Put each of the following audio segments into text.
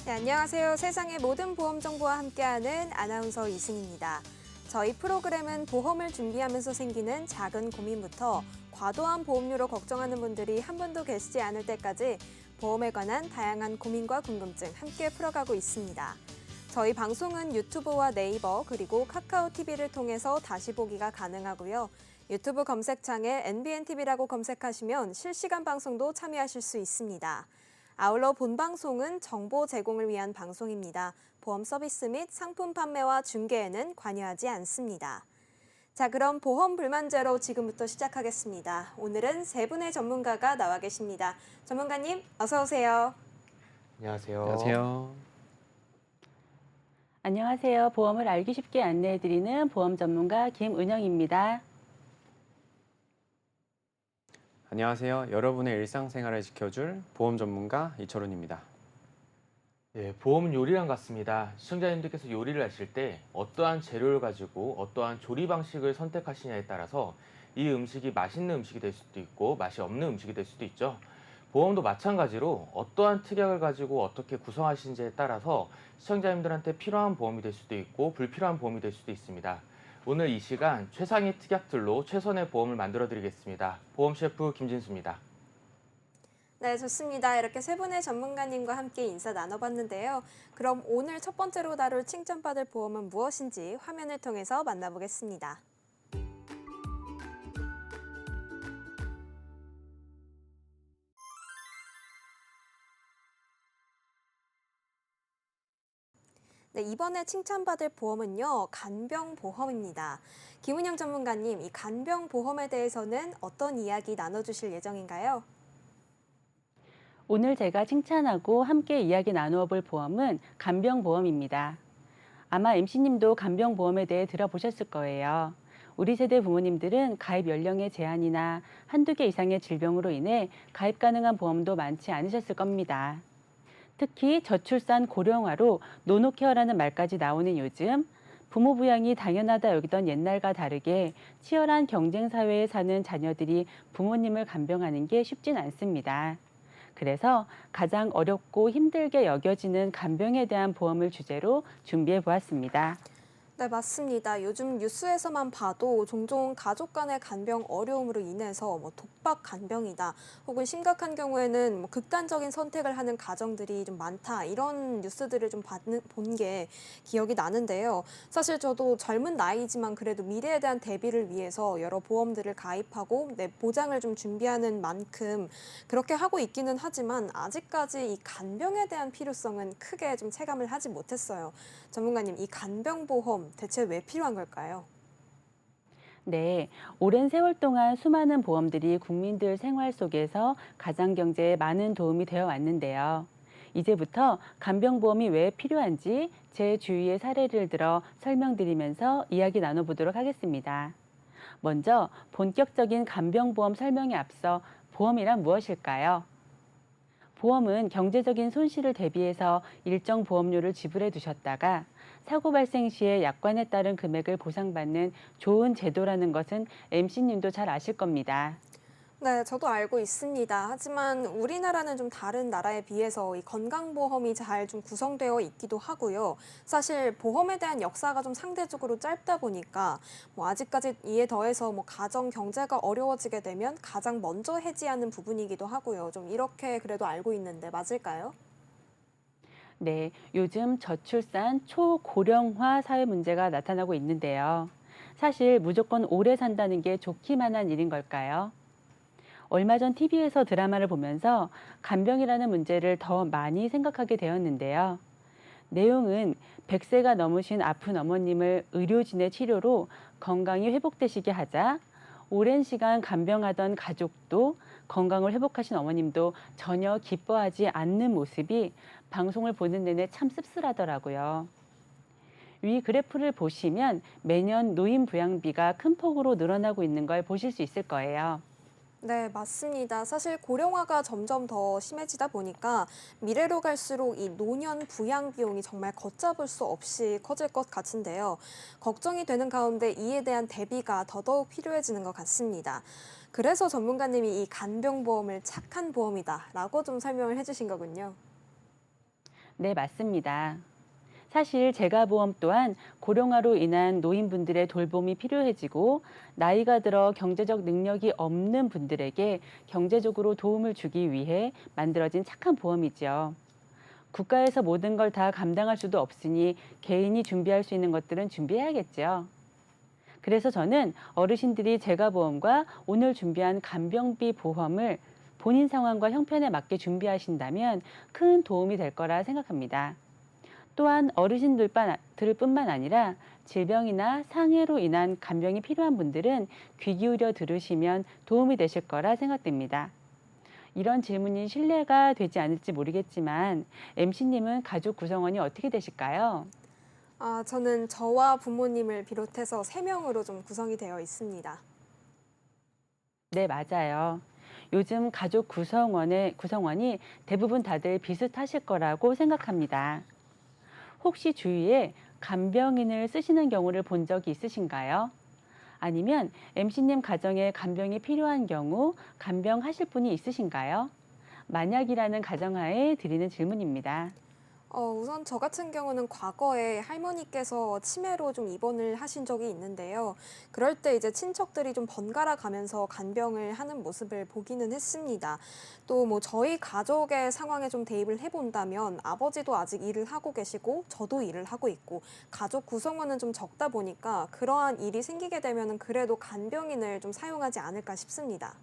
네, 안녕하세요. 세상의 모든 보험 정보와 함께하는 아나운서 이승입니다. 저희 프로그램은 보험을 준비하면서 생기는 작은 고민부터 과도한 보험료로 걱정하는 분들이 한 분도 계시지 않을 때까지 보험에 관한 다양한 고민과 궁금증 함께 풀어가고 있습니다. 저희 방송은 유튜브와 네이버 그리고 카카오 TV를 통해서 다시 보기가 가능하고요. 유튜브 검색창에 NBNTV라고 검색하시면 실시간 방송도 참여하실 수 있습니다. 아울러 본 방송은 정보 제공을 위한 방송입니다. 보험 서비스 및 상품 판매와 중개에는 관여하지 않습니다. 자, 그럼 보험 불만제로 지금부터 시작하겠습니다. 오늘은 세 분의 전문가가 나와 계십니다. 전문가님, 어서 오세요. 안녕하세요. 안녕하세요. 안녕하세요. 보험을 알기 쉽게 안내해드리는 보험 전문가 김은영입니다. 안녕하세요. 여러분의 일상생활을 지켜줄 보험 전문가 이철훈입니다. 네, 보험은 요리랑 같습니다. 시청자님들께서 요리를 하실 때 어떠한 재료를 가지고 어떠한 조리 방식을 선택하시냐에 따라서 이 음식이 맛있는 음식이 될 수도 있고 맛이 없는 음식이 될 수도 있죠. 보험도 마찬가지로 어떠한 특약을 가지고 어떻게 구성하시는지에 따라서 시청자님들한테 필요한 보험이 될 수도 있고 불필요한 보험이 될 수도 있습니다. 오늘 이 시간 최상의 특약들로 최선의 보험을 만들어 드리겠습니다. 보험 셰프 김진수입니다. 네, 좋습니다. 이렇게 세 분의 전문가님과 함께 인사 나눠봤는데요. 그럼 오늘 첫 번째로 다룰 칭찬받을 보험은 무엇인지 화면을 통해서 만나보겠습니다. 네, 이번에 칭찬받을 보험은요, 간병보험입니다. 김은영 전문가님, 이 간병보험에 대해서는 어떤 이야기 나눠주실 예정인가요? 오늘 제가 칭찬하고 함께 이야기 나누어 볼 보험은 간병보험입니다. 아마 MC님도 간병보험에 대해 들어보셨을 거예요. 우리 세대 부모님들은 가입 연령의 제한이나 한두 개 이상의 질병으로 인해 가입 가능한 보험도 많지 않으셨을 겁니다. 특히 저출산 고령화로 노노케어라는 말까지 나오는 요즘 부모 부양이 당연하다 여기던 옛날과 다르게 치열한 경쟁 사회에 사는 자녀들이 부모님을 간병하는 게 쉽진 않습니다. 그래서 가장 어렵고 힘들게 여겨지는 간병에 대한 보험을 주제로 준비해 보았습니다. 네, 맞습니다. 요즘 뉴스에서만 봐도 종종 가족 간의 간병 어려움으로 인해서 독박 간병이다, 혹은 심각한 경우에는 극단적인 선택을 하는 가정들이 좀 많다, 이런 뉴스들을 좀 본 게 기억이 나는데요. 사실 저도 젊은 나이지만 그래도 미래에 대한 대비를 위해서 여러 보험들을 가입하고 내 보장을 좀 준비하는 만큼 그렇게 하고 있기는 하지만 아직까지 이 간병에 대한 필요성은 크게 좀 체감을 하지 못했어요. 전문가님, 이 간병보험 대체 왜 필요한 걸까요? 네, 오랜 세월 동안 수많은 보험들이 국민들 생활 속에서 가정 경제에 많은 도움이 되어 왔는데요. 이제부터 간병보험이 왜 필요한지 제 주위의 사례를 들어 설명드리면서 이야기 나눠보도록 하겠습니다. 먼저 본격적인 간병보험 설명에 앞서 보험이란 무엇일까요? 보험은 경제적인 손실을 대비해서 일정 보험료를 지불해 두셨다가 사고 발생 시에 약관에 따른 금액을 보상받는 좋은 제도라는 것은 MC님도 잘 아실 겁니다. 네, 저도 알고 있습니다. 하지만 우리나라는 좀 다른 나라에 비해서 이 건강보험이 잘 좀 구성되어 있기도 하고요. 사실 보험에 대한 역사가 좀 상대적으로 짧다 보니까 아직까지 이에 더해서 가정 경제가 어려워지게 되면 가장 먼저 해지하는 부분이기도 하고요. 좀 이렇게 그래도 알고 있는데 맞을까요? 네, 요즘 저출산, 초고령화 사회 문제가 나타나고 있는데요. 사실 무조건 오래 산다는 게 좋기만 한 일인 걸까요? 얼마 전 TV에서 드라마를 보면서 간병이라는 문제를 더 많이 생각하게 되었는데요. 내용은 100세가 넘으신 아픈 어머님을 의료진의 치료로 건강이 회복되시게 하자 오랜 시간 간병하던 가족도 건강을 회복하신 어머님도 전혀 기뻐하지 않는 모습이 방송을 보는 내내 참 씁쓸하더라고요. 위 그래프를 보시면 매년 노인 부양비가 큰 폭으로 늘어나고 있는 걸 보실 수 있을 거예요. 네, 맞습니다. 사실 고령화가 점점 더 심해지다 보니까 미래로 갈수록 이 노년 부양 비용이 정말 걷잡을 수 없이 커질 것 같은데요. 걱정이 되는 가운데 이에 대한 대비가 더더욱 필요해지는 것 같습니다. 그래서 전문가님이 이 간병보험을 착한 보험이다라고 좀 설명을 해주신 거군요. 네, 맞습니다. 사실 재가보험 또한 고령화로 인한 노인분들의 돌봄이 필요해지고 나이가 들어 경제적 능력이 없는 분들에게 경제적으로 도움을 주기 위해 만들어진 착한 보험이죠. 국가에서 모든 걸 다 감당할 수도 없으니 개인이 준비할 수 있는 것들은 준비해야겠죠. 그래서 저는 어르신들이 재가보험과 오늘 준비한 간병비 보험을 본인 상황과 형편에 맞게 준비하신다면 큰 도움이 될 거라 생각합니다. 또한 어르신들뿐만 아니라 질병이나 상해로 인한 간병이 필요한 분들은 귀 기울여 들으시면 도움이 되실 거라 생각됩니다. 이런 질문이 신뢰가 되지 않을지 모르겠지만 MC님은 가족 구성원이 어떻게 되실까요? 저는 저와 부모님을 비롯해서 3명으로 좀 구성이 되어 있습니다. 네, 맞아요. 요즘 가족 구성원이 대부분 다들 비슷하실 거라고 생각합니다. 혹시 주위에 간병인을 쓰시는 경우를 본 적이 있으신가요? 아니면 MC님 가정에 간병이 필요한 경우 간병하실 분이 있으신가요? 만약이라는 가정하에 드리는 질문입니다. 우선 저 같은 경우는 과거에 할머니께서 치매로 좀 입원을 하신 적이 있는데요. 그럴 때 이제 친척들이 좀 번갈아 가면서 간병을 하는 모습을 보기는 했습니다. 또 뭐 저희 가족의 상황에 좀 대입을 해본다면 아버지도 아직 일을 하고 계시고 저도 일을 하고 있고 가족 구성원은 좀 적다 보니까 그러한 일이 생기게 되면은 그래도 간병인을 좀 사용하지 않을까 싶습니다.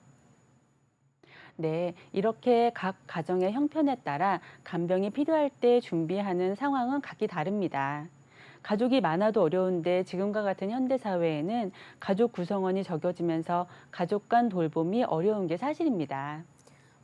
네, 이렇게 각 가정의 형편에 따라 간병이 필요할 때 준비하는 상황은 각기 다릅니다. 가족이 많아도 어려운데 지금과 같은 현대 사회에는 가족 구성원이 적어지면서 가족 간 돌봄이 어려운 게 사실입니다.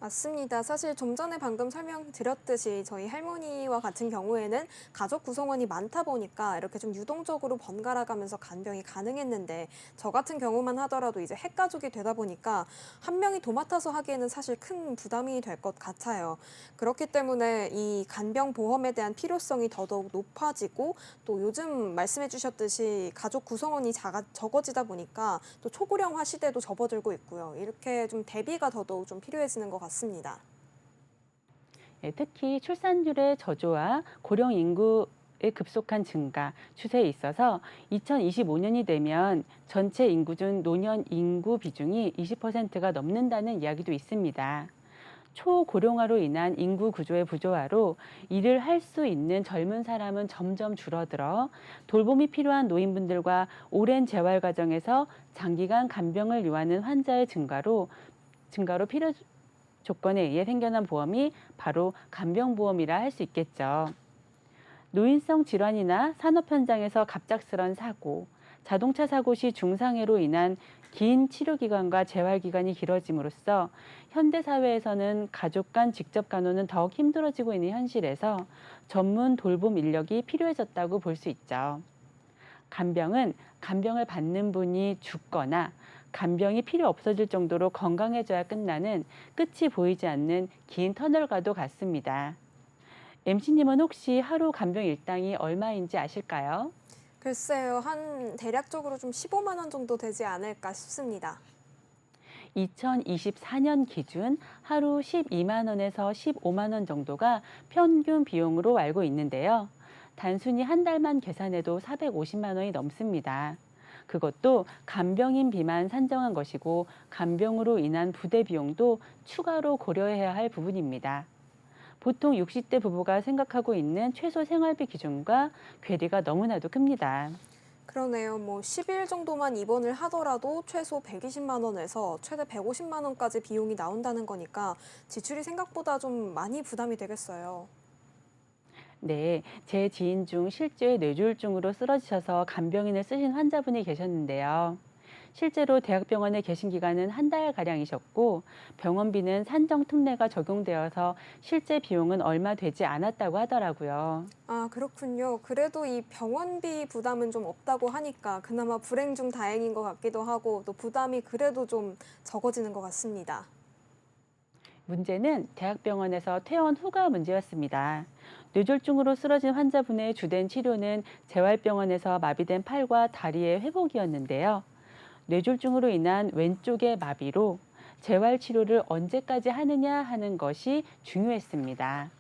맞습니다. 사실 좀 전에 방금 설명드렸듯이 저희 할머니와 같은 경우에는 가족 구성원이 많다 보니까 이렇게 좀 유동적으로 번갈아 가면서 간병이 가능했는데 저 같은 경우만 하더라도 이제 핵가족이 되다 보니까 한 명이 도맡아서 하기에는 사실 큰 부담이 될 것 같아요. 그렇기 때문에 이 간병 보험에 대한 필요성이 더더욱 높아지고 또 요즘 말씀해 주셨듯이 가족 구성원이 적어지다 보니까 또 초고령화 시대도 접어들고 있고요. 이렇게 좀 대비가 더더욱 좀 필요해지는 것 같습니다. 예, 특히 출산율의 저조와 고령 인구의 급속한 증가 추세에 있어서 2025년이 되면 전체 인구 중 노년 인구 비중이 20%가 넘는다는 이야기도 있습니다. 초고령화로 인한 인구 구조의 부조화로 일을 할 수 있는 젊은 사람은 점점 줄어들어 돌봄이 필요한 노인분들과 오랜 재활 과정에서 장기간 간병을 요하는 환자의 증가로 필요 조건에 의해 생겨난 보험이 바로 간병보험이라 할 수 있겠죠. 노인성 질환이나 산업 현장에서 갑작스런 사고, 자동차 사고 시 중상해로 인한 긴 치료 기간과 재활 기간이 길어짐으로써 현대 사회에서는 가족 간 직접 간호는 더욱 힘들어지고 있는 현실에서 전문 돌봄 인력이 필요해졌다고 볼 수 있죠. 간병은 간병을 받는 분이 죽거나 간병이 필요 없어질 정도로 건강해져야 끝나는 끝이 보이지 않는 긴 터널과도 같습니다. MC님은 혹시 하루 간병 일당이 얼마인지 아실까요? 글쎄요, 한 대략적으로 좀 15만 원 정도 되지 않을까 싶습니다. 2024년 기준 하루 12만 원에서 15만 원 정도가 평균 비용으로 알고 있는데요. 단순히 한 달만 계산해도 450만 원이 넘습니다. 그것도 간병인비만 산정한 것이고 간병으로 인한 부대 비용도 추가로 고려해야 할 부분입니다. 보통 60대 부부가 생각하고 있는 최소 생활비 기준과 괴리가 너무나도 큽니다. 그러네요. 뭐 10일 정도만 입원을 하더라도 최소 120만 원에서 최대 150만 원까지 비용이 나온다는 거니까 지출이 생각보다 좀 많이 부담이 되겠어요. 네, 제 지인 중 실제 뇌졸중으로 쓰러지셔서 간병인을 쓰신 환자분이 계셨는데요. 실제로 대학병원에 계신 기간은 한 달가량이셨고 병원비는 산정 특례가 적용되어서 실제 비용은 얼마 되지 않았다고 하더라고요. 그렇군요. 그래도 이 병원비 부담은 좀 없다고 하니까 그나마 불행 중 다행인 것 같기도 하고 또 부담이 그래도 좀 적어지는 것 같습니다. 문제는 대학병원에서 퇴원 후가 문제였습니다. 뇌졸중으로 쓰러진 환자분의 주된 치료는 재활병원에서 마비된 팔과 다리의 회복이었는데요. 뇌졸중으로 인한 왼쪽의 마비로 재활치료를 언제까지 하느냐 하는 것이 중요했습니다.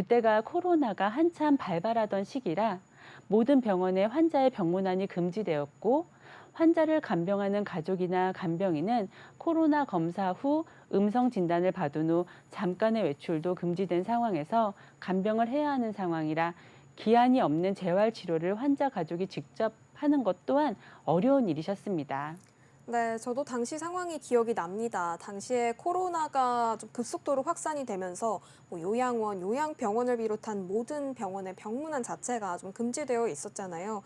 그때가 코로나가 한참 발발하던 시기라 모든 병원에 환자의 병문안이 금지되었고 환자를 간병하는 가족이나 간병인은 코로나 검사 후 음성 진단을 받은 후 잠깐의 외출도 금지된 상황에서 간병을 해야 하는 상황이라 기한이 없는 재활 치료를 환자 가족이 직접 하는 것 또한 어려운 일이셨습니다. 네, 저도 당시 상황이 기억이 납니다. 당시에 코로나가 좀 급속도로 확산이 되면서 뭐 요양원, 요양병원을 비롯한 모든 병원의 병문안 자체가 좀 금지되어 있었잖아요.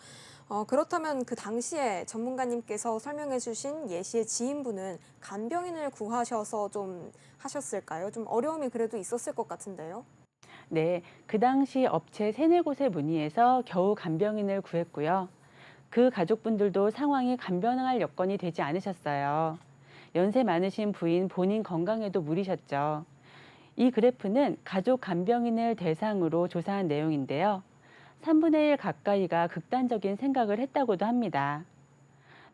그렇다면 그 당시에 전문가님께서 설명해 주신 예시의 지인분은 간병인을 구하셔서 좀 하셨을까요? 좀 어려움이 그래도 있었을 것 같은데요. 네, 그 당시 업체 3-4곳에 문의해서 겨우 간병인을 구했고요. 그 가족분들도 상황이 간병할 여건이 되지 않으셨어요. 연세 많으신 부인 본인 건강에도 무리셨죠. 이 그래프는 가족 간병인을 대상으로 조사한 내용인데요. 3분의 1 가까이가 극단적인 생각을 했다고도 합니다.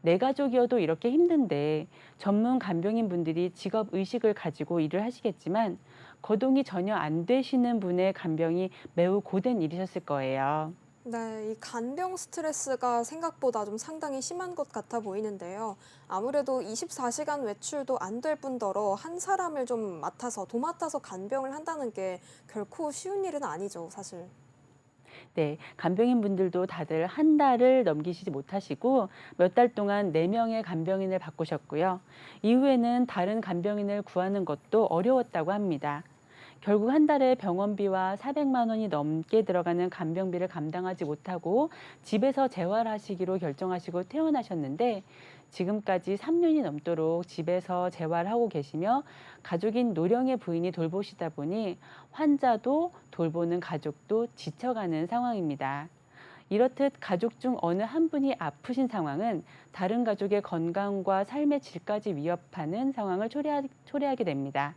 내 가족이어도 이렇게 힘든데 전문 간병인 분들이 직업 의식을 가지고 일을 하시겠지만 거동이 전혀 안 되시는 분의 간병이 매우 고된 일이셨을 거예요. 네, 이 간병 스트레스가 생각보다 좀 상당히 심한 것 같아 보이는데요. 아무래도 24시간 외출도 안 될 뿐더러 한 사람을 좀 도맡아서 간병을 한다는 게 결코 쉬운 일은 아니죠, 사실. 네, 간병인 분들도 다들 한 달을 넘기시지 못하시고 몇 달 동안 4명의 간병인을 바꾸셨고요. 이후에는 다른 간병인을 구하는 것도 어려웠다고 합니다. 결국 한 달에 병원비와 400만 원이 넘게 들어가는 간병비를 감당하지 못하고 집에서 재활하시기로 결정하시고 퇴원하셨는데 지금까지 3년이 넘도록 집에서 재활하고 계시며 가족인 노령의 부인이 돌보시다 보니 환자도 돌보는 가족도 지쳐가는 상황입니다. 이렇듯 가족 중 어느 한 분이 아프신 상황은 다른 가족의 건강과 삶의 질까지 위협하는 상황을 초래하게 됩니다.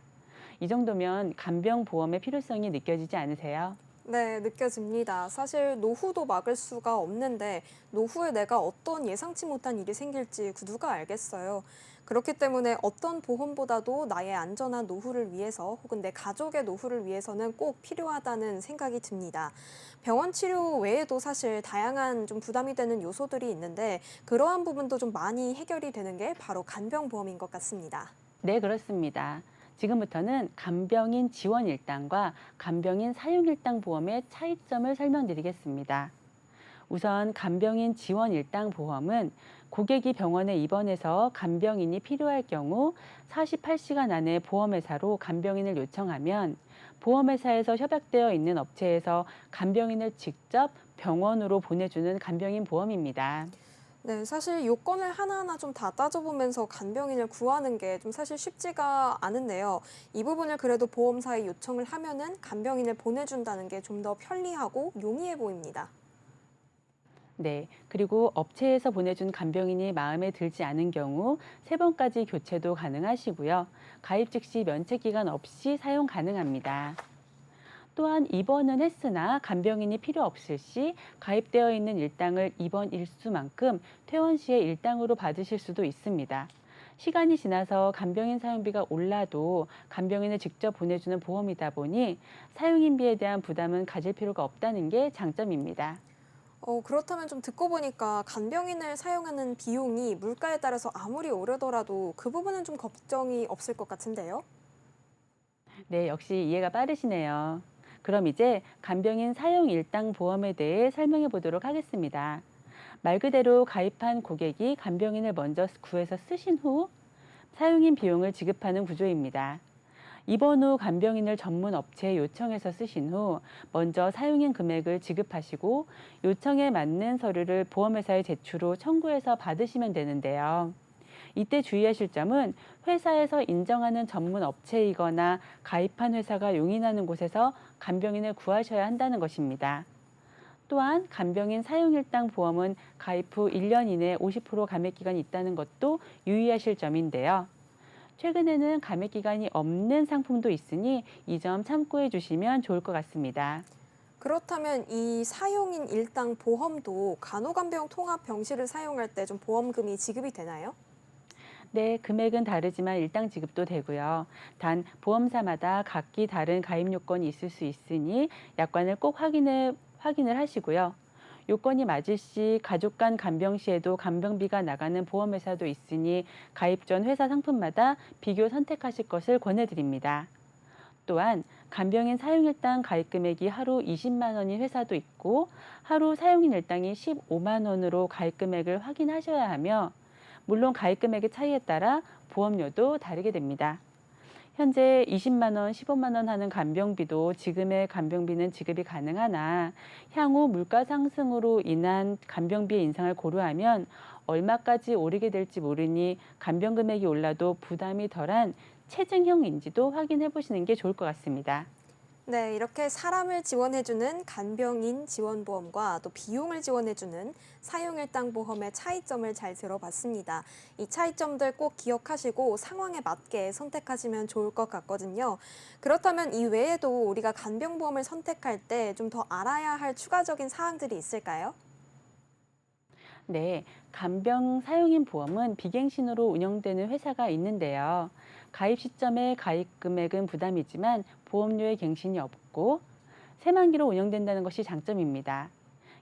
이 정도면 간병보험의 필요성이 느껴지지 않으세요? 네, 느껴집니다. 사실 노후도 막을 수가 없는데 노후에 내가 어떤 예상치 못한 일이 생길지 누가 알겠어요. 그렇기 때문에 어떤 보험보다도 나의 안전한 노후를 위해서 혹은 내 가족의 노후를 위해서는 꼭 필요하다는 생각이 듭니다. 병원 치료 외에도 사실 다양한 좀 부담이 되는 요소들이 있는데 그러한 부분도 좀 많이 해결이 되는 게 바로 간병보험인 것 같습니다. 네, 그렇습니다. 지금부터는 간병인 지원 일당과 간병인 사용 일당 보험의 차이점을 설명드리겠습니다. 우선 간병인 지원 일당 보험은 고객이 병원에 입원해서 간병인이 필요할 경우 48시간 안에 보험회사로 간병인을 요청하면 보험회사에서 협약되어 있는 업체에서 간병인을 직접 병원으로 보내주는 간병인 보험입니다. 네, 사실 요건을 하나하나 좀 다 따져보면서 간병인을 구하는 게 좀 사실 쉽지가 않은데요. 이 부분을 그래도 보험사에 요청을 하면은 간병인을 보내준다는 게 좀 더 편리하고 용이해 보입니다. 네, 그리고 업체에서 보내준 간병인이 마음에 들지 않은 경우 3번까지 교체도 가능하시고요. 가입 즉시 면책 기간 없이 사용 가능합니다. 또한 입원은 했으나 간병인이 필요 없을 시 가입되어 있는 일당을 입원 일수만큼 퇴원 시에 일당으로 받으실 수도 있습니다. 시간이 지나서 간병인 사용비가 올라도 간병인을 직접 보내주는 보험이다 보니 사용인비에 대한 부담은 가질 필요가 없다는 게 장점입니다. 그렇다면 좀 듣고 보니까 간병인을 사용하는 비용이 물가에 따라서 아무리 오르더라도 그 부분은 좀 걱정이 없을 것 같은데요. 네, 역시 이해가 빠르시네요. 그럼 이제 간병인 사용 일당 보험에 대해 설명해 보도록 하겠습니다. 말 그대로 가입한 고객이 간병인을 먼저 구해서 쓰신 후 사용인 비용을 지급하는 구조입니다. 입원 후 간병인을 전문 업체에 요청해서 쓰신 후 먼저 사용인 금액을 지급하시고 요청에 맞는 서류를 보험회사에 제출 후 청구해서 받으시면 되는데요. 이때 주의하실 점은 회사에서 인정하는 전문 업체이거나 가입한 회사가 용인하는 곳에서 간병인을 구하셔야 한다는 것입니다. 또한 간병인 사용일당 보험은 가입 후 1년 이내 50% 감액 기간이 있다는 것도 유의하실 점인데요. 최근에는 감액 기간이 없는 상품도 있으니 이 점 참고해 주시면 좋을 것 같습니다. 그렇다면 이 사용인 일당 보험도 간호간병 통합 병실을 사용할 때 좀 보험금이 지급이 되나요? 네, 금액은 다르지만 일당 지급도 되고요. 단 보험사마다 각기 다른 가입 요건이 있을 수 있으니 약관을 꼭 확인을 하시고요. 요건이 맞을 시 가족 간 간병 시에도 간병비가 나가는 보험회사도 있으니 가입 전 회사 상품마다 비교 선택하실 것을 권해드립니다. 또한 간병인 사용일당 가입 금액이 하루 20만 원인 회사도 있고 하루 사용인 일당이 15만 원으로 가입 금액을 확인하셔야 하며 물론 가입 금액의 차이에 따라 보험료도 다르게 됩니다. 현재 20만 원, 15만 원 하는 간병비도 지금의 간병비는 지급이 가능하나 향후 물가 상승으로 인한 간병비의 인상을 고려하면 얼마까지 오르게 될지 모르니 간병 금액이 올라도 부담이 덜한 체증형인지도 확인해 보시는 게 좋을 것 같습니다. 네, 이렇게 사람을 지원해주는 간병인 지원보험과 또 비용을 지원해주는 사용일당 보험의 차이점을 잘 들어봤습니다. 이 차이점들 꼭 기억하시고 상황에 맞게 선택하시면 좋을 것 같거든요. 그렇다면 이 외에도 우리가 간병보험을 선택할 때 좀 더 알아야 할 추가적인 사항들이 있을까요? 네, 간병 사용인 보험은 비갱신으로 운영되는 회사가 있는데요. 가입 시점에 가입 금액은 부담이지만 보험료의 갱신이 없고 새만기로 운영된다는 것이 장점입니다.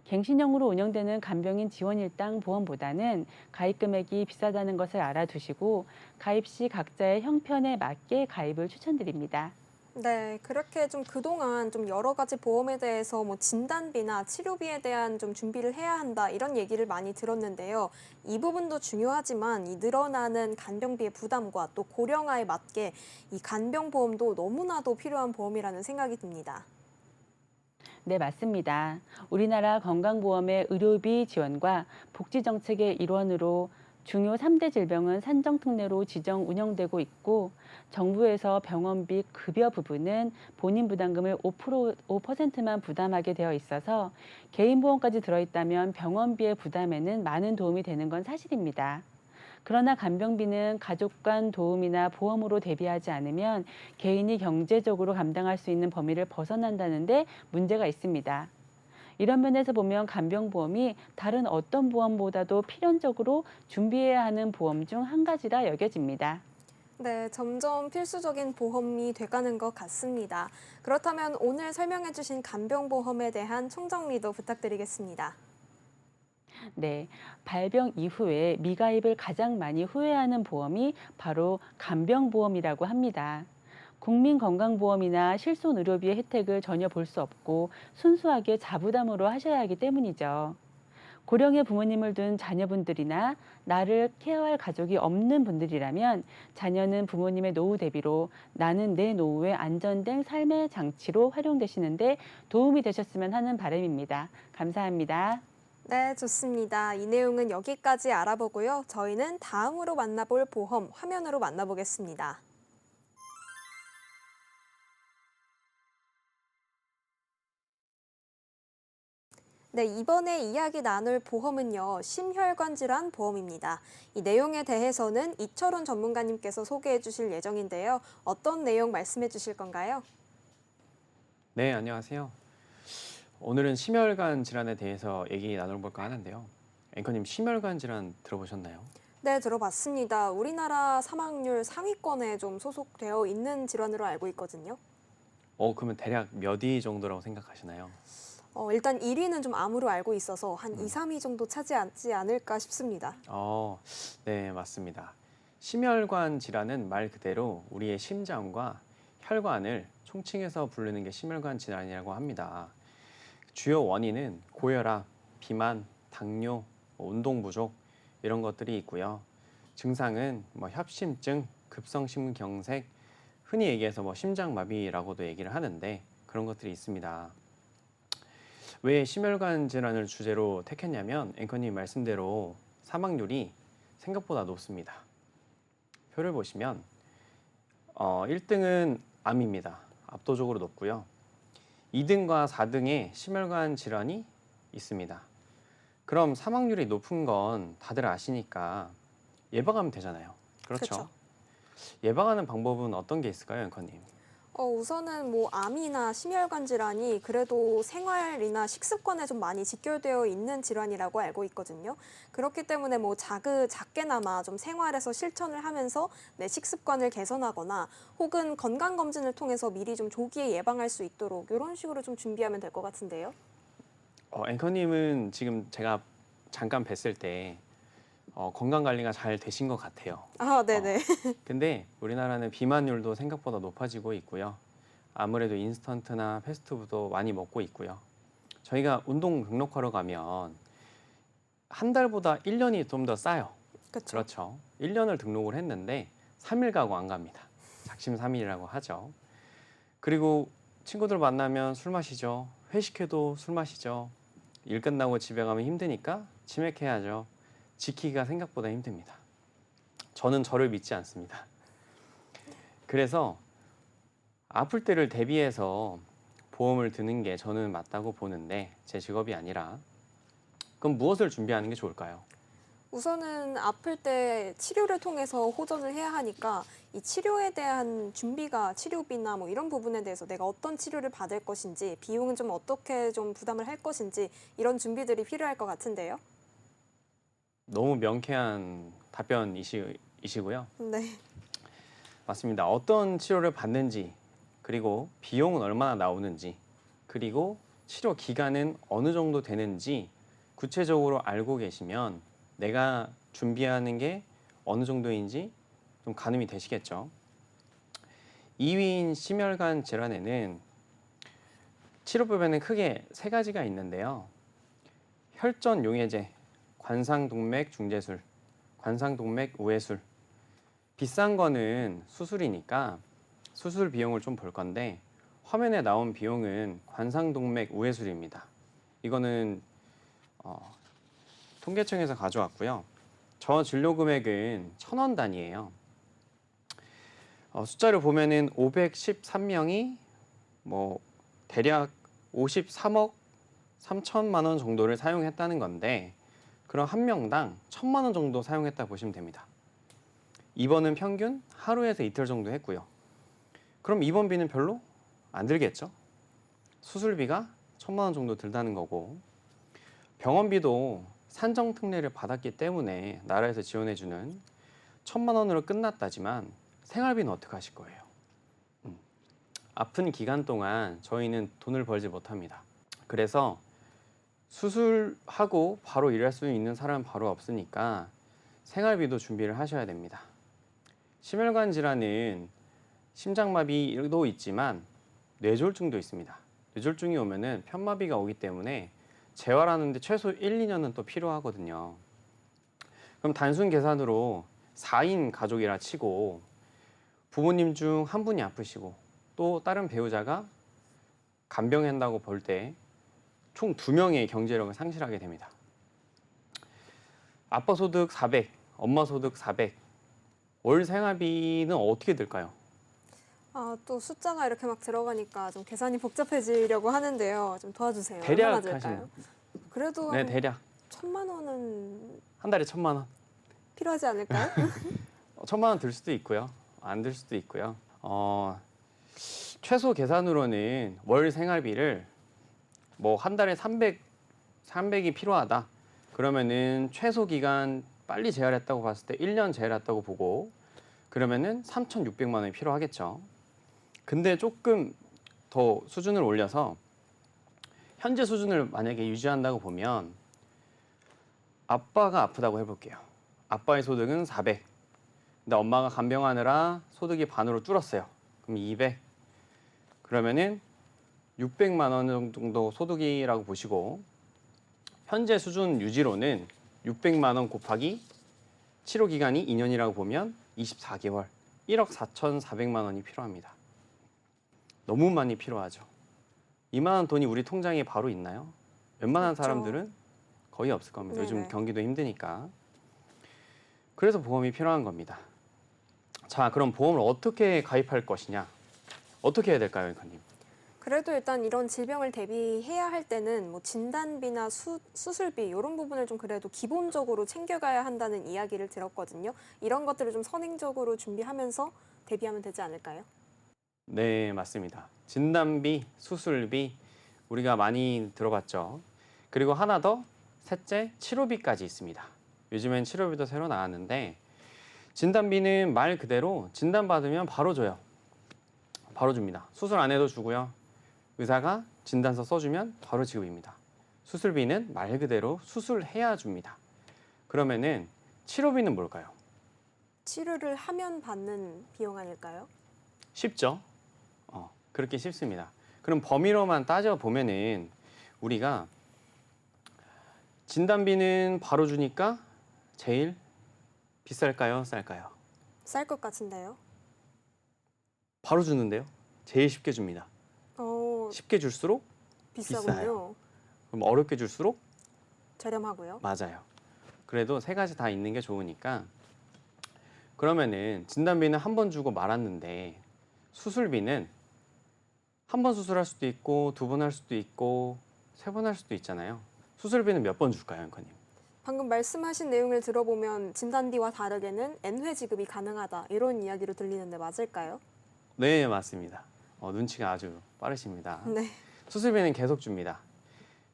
갱신형으로 운영되는 간병인 지원일당 보험보다는 가입 금액이 비싸다는 것을 알아두시고 가입 시 각자의 형편에 맞게 가입을 추천드립니다. 네, 그렇게 좀 그동안 좀 여러 가지 보험에 대해서 뭐 진단비나 치료비에 대한 좀 준비를 해야 한다 이런 얘기를 많이 들었는데요. 이 부분도 중요하지만 이 늘어나는 간병비의 부담과 또 고령화에 맞게 이 간병보험도 너무나도 필요한 보험이라는 생각이 듭니다. 네, 맞습니다. 우리나라 건강보험의 의료비 지원과 복지정책의 일원으로 중요 3대 질병은 산정특례로 지정 운영되고 있고 정부에서 병원비 급여 부분은 본인 부담금을 5%만 부담하게 되어 있어서 개인보험까지 들어있다면 병원비의 부담에는 많은 도움이 되는 건 사실입니다. 그러나 간병비는 가족 간 도움이나 보험으로 대비하지 않으면 개인이 경제적으로 감당할 수 있는 범위를 벗어난다는데 문제가 있습니다. 이런 면에서 보면 간병보험이 다른 어떤 보험보다도 필연적으로 준비해야 하는 보험 중 한 가지라 여겨집니다. 네, 점점 필수적인 보험이 돼가는 것 같습니다. 그렇다면 오늘 설명해주신 간병보험에 대한 총정리도 부탁드리겠습니다. 네, 발병 이후에 미가입을 가장 많이 후회하는 보험이 바로 간병보험이라고 합니다. 국민건강보험이나 실손의료비의 혜택을 전혀 볼 수 없고 순수하게 자부담으로 하셔야 하기 때문이죠. 고령의 부모님을 둔 자녀분들이나 나를 케어할 가족이 없는 분들이라면 자녀는 부모님의 노후 대비로 나는 내 노후에 안전된 삶의 장치로 활용되시는데 도움이 되셨으면 하는 바람입니다. 감사합니다. 네, 좋습니다. 이 내용은 여기까지 알아보고요. 저희는 다음으로 만나볼 보험 화면으로 만나보겠습니다. 네, 이번에 이야기 나눌 보험은요, 심혈관 질환 보험입니다. 이 내용에 대해서는 이철훈 전문가님께서 소개해 주실 예정인데요. 어떤 내용 말씀해 주실 건가요? 네, 안녕하세요. 오늘은 심혈관 질환에 대해서 얘기 나눠볼까 하는데요. 앵커님, 심혈관 질환 들어보셨나요? 네, 들어봤습니다. 우리나라 사망률 상위권에 좀 소속되어 있는 질환으로 알고 있거든요. 그러면 대략 몇 위 정도라고 생각하시나요? 일단 1위는 좀 암으로 알고 있어서 한 2, 3위 정도 차지하지 않을까 싶습니다. 네, 맞습니다. 심혈관 질환은 말 그대로 우리의 심장과 혈관을 총칭해서 부르는 게 심혈관 질환이라고 합니다. 주요 원인은 고혈압, 비만, 당뇨, 운동 부족 이런 것들이 있고요. 증상은 협심증, 급성심경색, 흔히 얘기해서 심장마비라고도 얘기를 하는데 그런 것들이 있습니다. 왜 심혈관 질환을 주제로 택했냐면 앵커님 말씀대로 사망률이 생각보다 높습니다. 표를 보시면 1등은 암입니다. 압도적으로 높고요. 2등과 4등에 심혈관 질환이 있습니다. 그럼 사망률이 높은 건 다들 아시니까 예방하면 되잖아요. 그렇죠? 그쵸. 예방하는 방법은 어떤 게 있을까요, 앵커님? 우선은 뭐 암이나 심혈관 질환이 그래도 생활이나 식습관에 좀 많이 직결되어 있는 질환이라고 알고 있거든요. 그렇기 때문에 뭐 작게나마 좀 생활에서 실천을 하면서 내 식습관을 개선하거나 혹은 건강검진을 통해서 미리 좀 조기에 예방할 수 있도록 이런 식으로 좀 준비하면 될 것 같은데요. 앵커님은 지금 제가 잠깐 뵀을 때 건강 관리가 잘 되신 것 같아요. 아, 네네. 근데 우리나라는 비만율도 생각보다 높아지고 있고요. 아무래도 인스턴트나 패스트푸드도 많이 먹고 있고요. 저희가 운동 등록하러 가면 한 달보다 1년이 좀 더 싸요. 그렇죠. 그렇죠. 1년을 등록을 했는데 3일 가고 안 갑니다. 작심삼일이라고 하죠. 그리고 친구들 만나면 술 마시죠. 회식해도 술 마시죠. 일 끝나고 집에 가면 힘드니까 치맥해야죠. 지키기가 생각보다 힘듭니다. 저는 저를 믿지 않습니다. 그래서 아플 때를 대비해서 보험을 드는 게 저는 맞다고 보는데 제 직업이 아니라 그럼 무엇을 준비하는 게 좋을까요? 우선은 아플 때 치료를 통해서 호전을 해야 하니까 이 치료에 대한 준비가 치료비나 뭐 이런 부분에 대해서 내가 어떤 치료를 받을 것인지 비용은 좀 어떻게 좀 부담을 할 것인지 이런 준비들이 필요할 것 같은데요. 너무 명쾌한 답변이시고요. 네. 맞습니다. 어떤 치료를 받는지, 그리고 비용은 얼마나 나오는지, 그리고 치료 기간은 어느 정도 되는지 구체적으로 알고 계시면 내가 준비하는 게 어느 정도인지 좀 가늠이 되시겠죠. 2위인 심혈관 질환에는 치료법에는 크게 3가지가 있는데요. 혈전 용해제, 관상동맥 중재술, 관상동맥 우회술. 비싼 거는 수술이니까 수술 비용을 좀 볼 건데 화면에 나온 비용은 관상동맥 우회술입니다. 이거는 통계청에서 가져왔고요. 저 진료 금액은 1,000원 단위예요. 숫자를 보면은 513명이 뭐 대략 53억 3천만 원 정도를 사용했다는 건데 그럼 한 명당 1,000만 원 정도 사용했다 보시면 됩니다. 입원은 평균 하루에서 이틀 정도 했고요. 그럼 입원비는 별로 안 들겠죠? 수술비가 1,000만 원 정도 들다는 거고 병원비도 산정특례를 받았기 때문에 나라에서 지원해주는 1,000만 원으로 끝났다지만 생활비는 어떻게 하실 거예요? 아픈 기간 동안 저희는 돈을 벌지 못합니다. 그래서 수술하고 바로 일할 수 있는 사람은 바로 없으니까 생활비도 준비를 하셔야 됩니다. 심혈관 질환은 심장마비도 있지만 뇌졸중도 있습니다. 뇌졸중이 오면은 편마비가 오기 때문에 재활하는데 최소 1, 2년은 또 필요하거든요. 그럼 단순 계산으로 4인 가족이라 치고 부모님 중 한 분이 아프시고 또 다른 배우자가 간병한다고 볼 때 총 2명의 경제력을 상실하게 됩니다. 아빠 소득 400, 엄마 소득 400. 월 생활비는 어떻게 들까요? 또 숫자가 이렇게 막 들어가니까 좀 계산이 복잡해지려고 하는데요. 좀 도와주세요. 대략 얼마나 들까요? 하시면. 그래도 네, 한 대략 1,000만 원은 한 달에 1,000만 원. 필요하지 않을까요? 1,000만 원 들 수도 있고요. 안 들 수도 있고요. 최소 계산으로는 월 생활비를 뭐 한 달에 300이 필요하다. 그러면은 최소 기간 빨리 재활했다고 봤을 때 1년 재활했다고 보고 그러면은 3,600만 원이 필요하겠죠. 근데 조금 더 수준을 올려서 현재 수준을 만약에 유지한다고 보면 아빠가 아프다고 해볼게요. 아빠의 소득은 400. 근데 엄마가 간병하느라 소득이 반으로 줄었어요. 그럼 200. 그러면은 600만 원 정도 소득이라고 보시고 현재 수준 유지로는 600만 원 곱하기 치료 기간이 2년이라고 보면 24개월 1억 4,400만 원이 필요합니다. 너무 많이 필요하죠. 이만한 돈이 우리 통장에 바로 있나요? 웬만한 그렇죠. 사람들은 거의 없을 겁니다. 요즘 네네. 경기도 힘드니까. 그래서 보험이 필요한 겁니다. 자, 그럼 보험을 어떻게 가입할 것이냐? 어떻게 해야 될까요, 앵커님? 그래도 일단 이런 질병을 대비해야 할 때는 뭐 진단비나 수술비 이런 부분을 좀 그래도 기본적으로 챙겨가야 한다는 이야기를 들었거든요. 이런 것들을 좀 선행적으로 준비하면서 대비하면 되지 않을까요? 네, 맞습니다. 진단비, 수술비 우리가 많이 들어봤죠. 그리고 하나 더, 셋째, 치료비까지 있습니다. 요즘엔 치료비도 새로 나왔는데 진단비는 말 그대로 진단받으면 바로 줘요. 바로 줍니다. 수술 안 해도 주고요. 의사가 진단서 써주면 바로 지급입니다. 수술비는 말 그대로 수술해야 줍니다. 그러면은 치료비는 뭘까요? 치료를 하면 받는 비용 아닐까요? 쉽죠? 그렇게 쉽습니다. 그럼 범위로만 따져보면은 우리가 진단비는 바로 주니까 제일 비쌀까요? 쌀까요? 쌀 것 같은데요. 바로 주는데요. 제일 쉽게 줍니다. 쉽게 줄수록 비싸군요. 비싸요. 그럼 어렵게 줄수록 저렴하고요. 맞아요. 그래도 세 가지 다 있는 게 좋으니까 그러면은 진단비는 한 번 주고 말았는데 수술비는 한 번 수술할 수도 있고 두 번 할 수도 있고 세 번 할 수도 있잖아요. 수술비는 몇 번 줄까요, 앵커님? 방금 말씀하신 내용을 들어보면 진단비와 다르게는 N회 지급이 가능하다 이런 이야기로 들리는데 맞을까요? 네, 맞습니다. 눈치가 아주 빠르십니다. 네. 수술비는 계속 줍니다.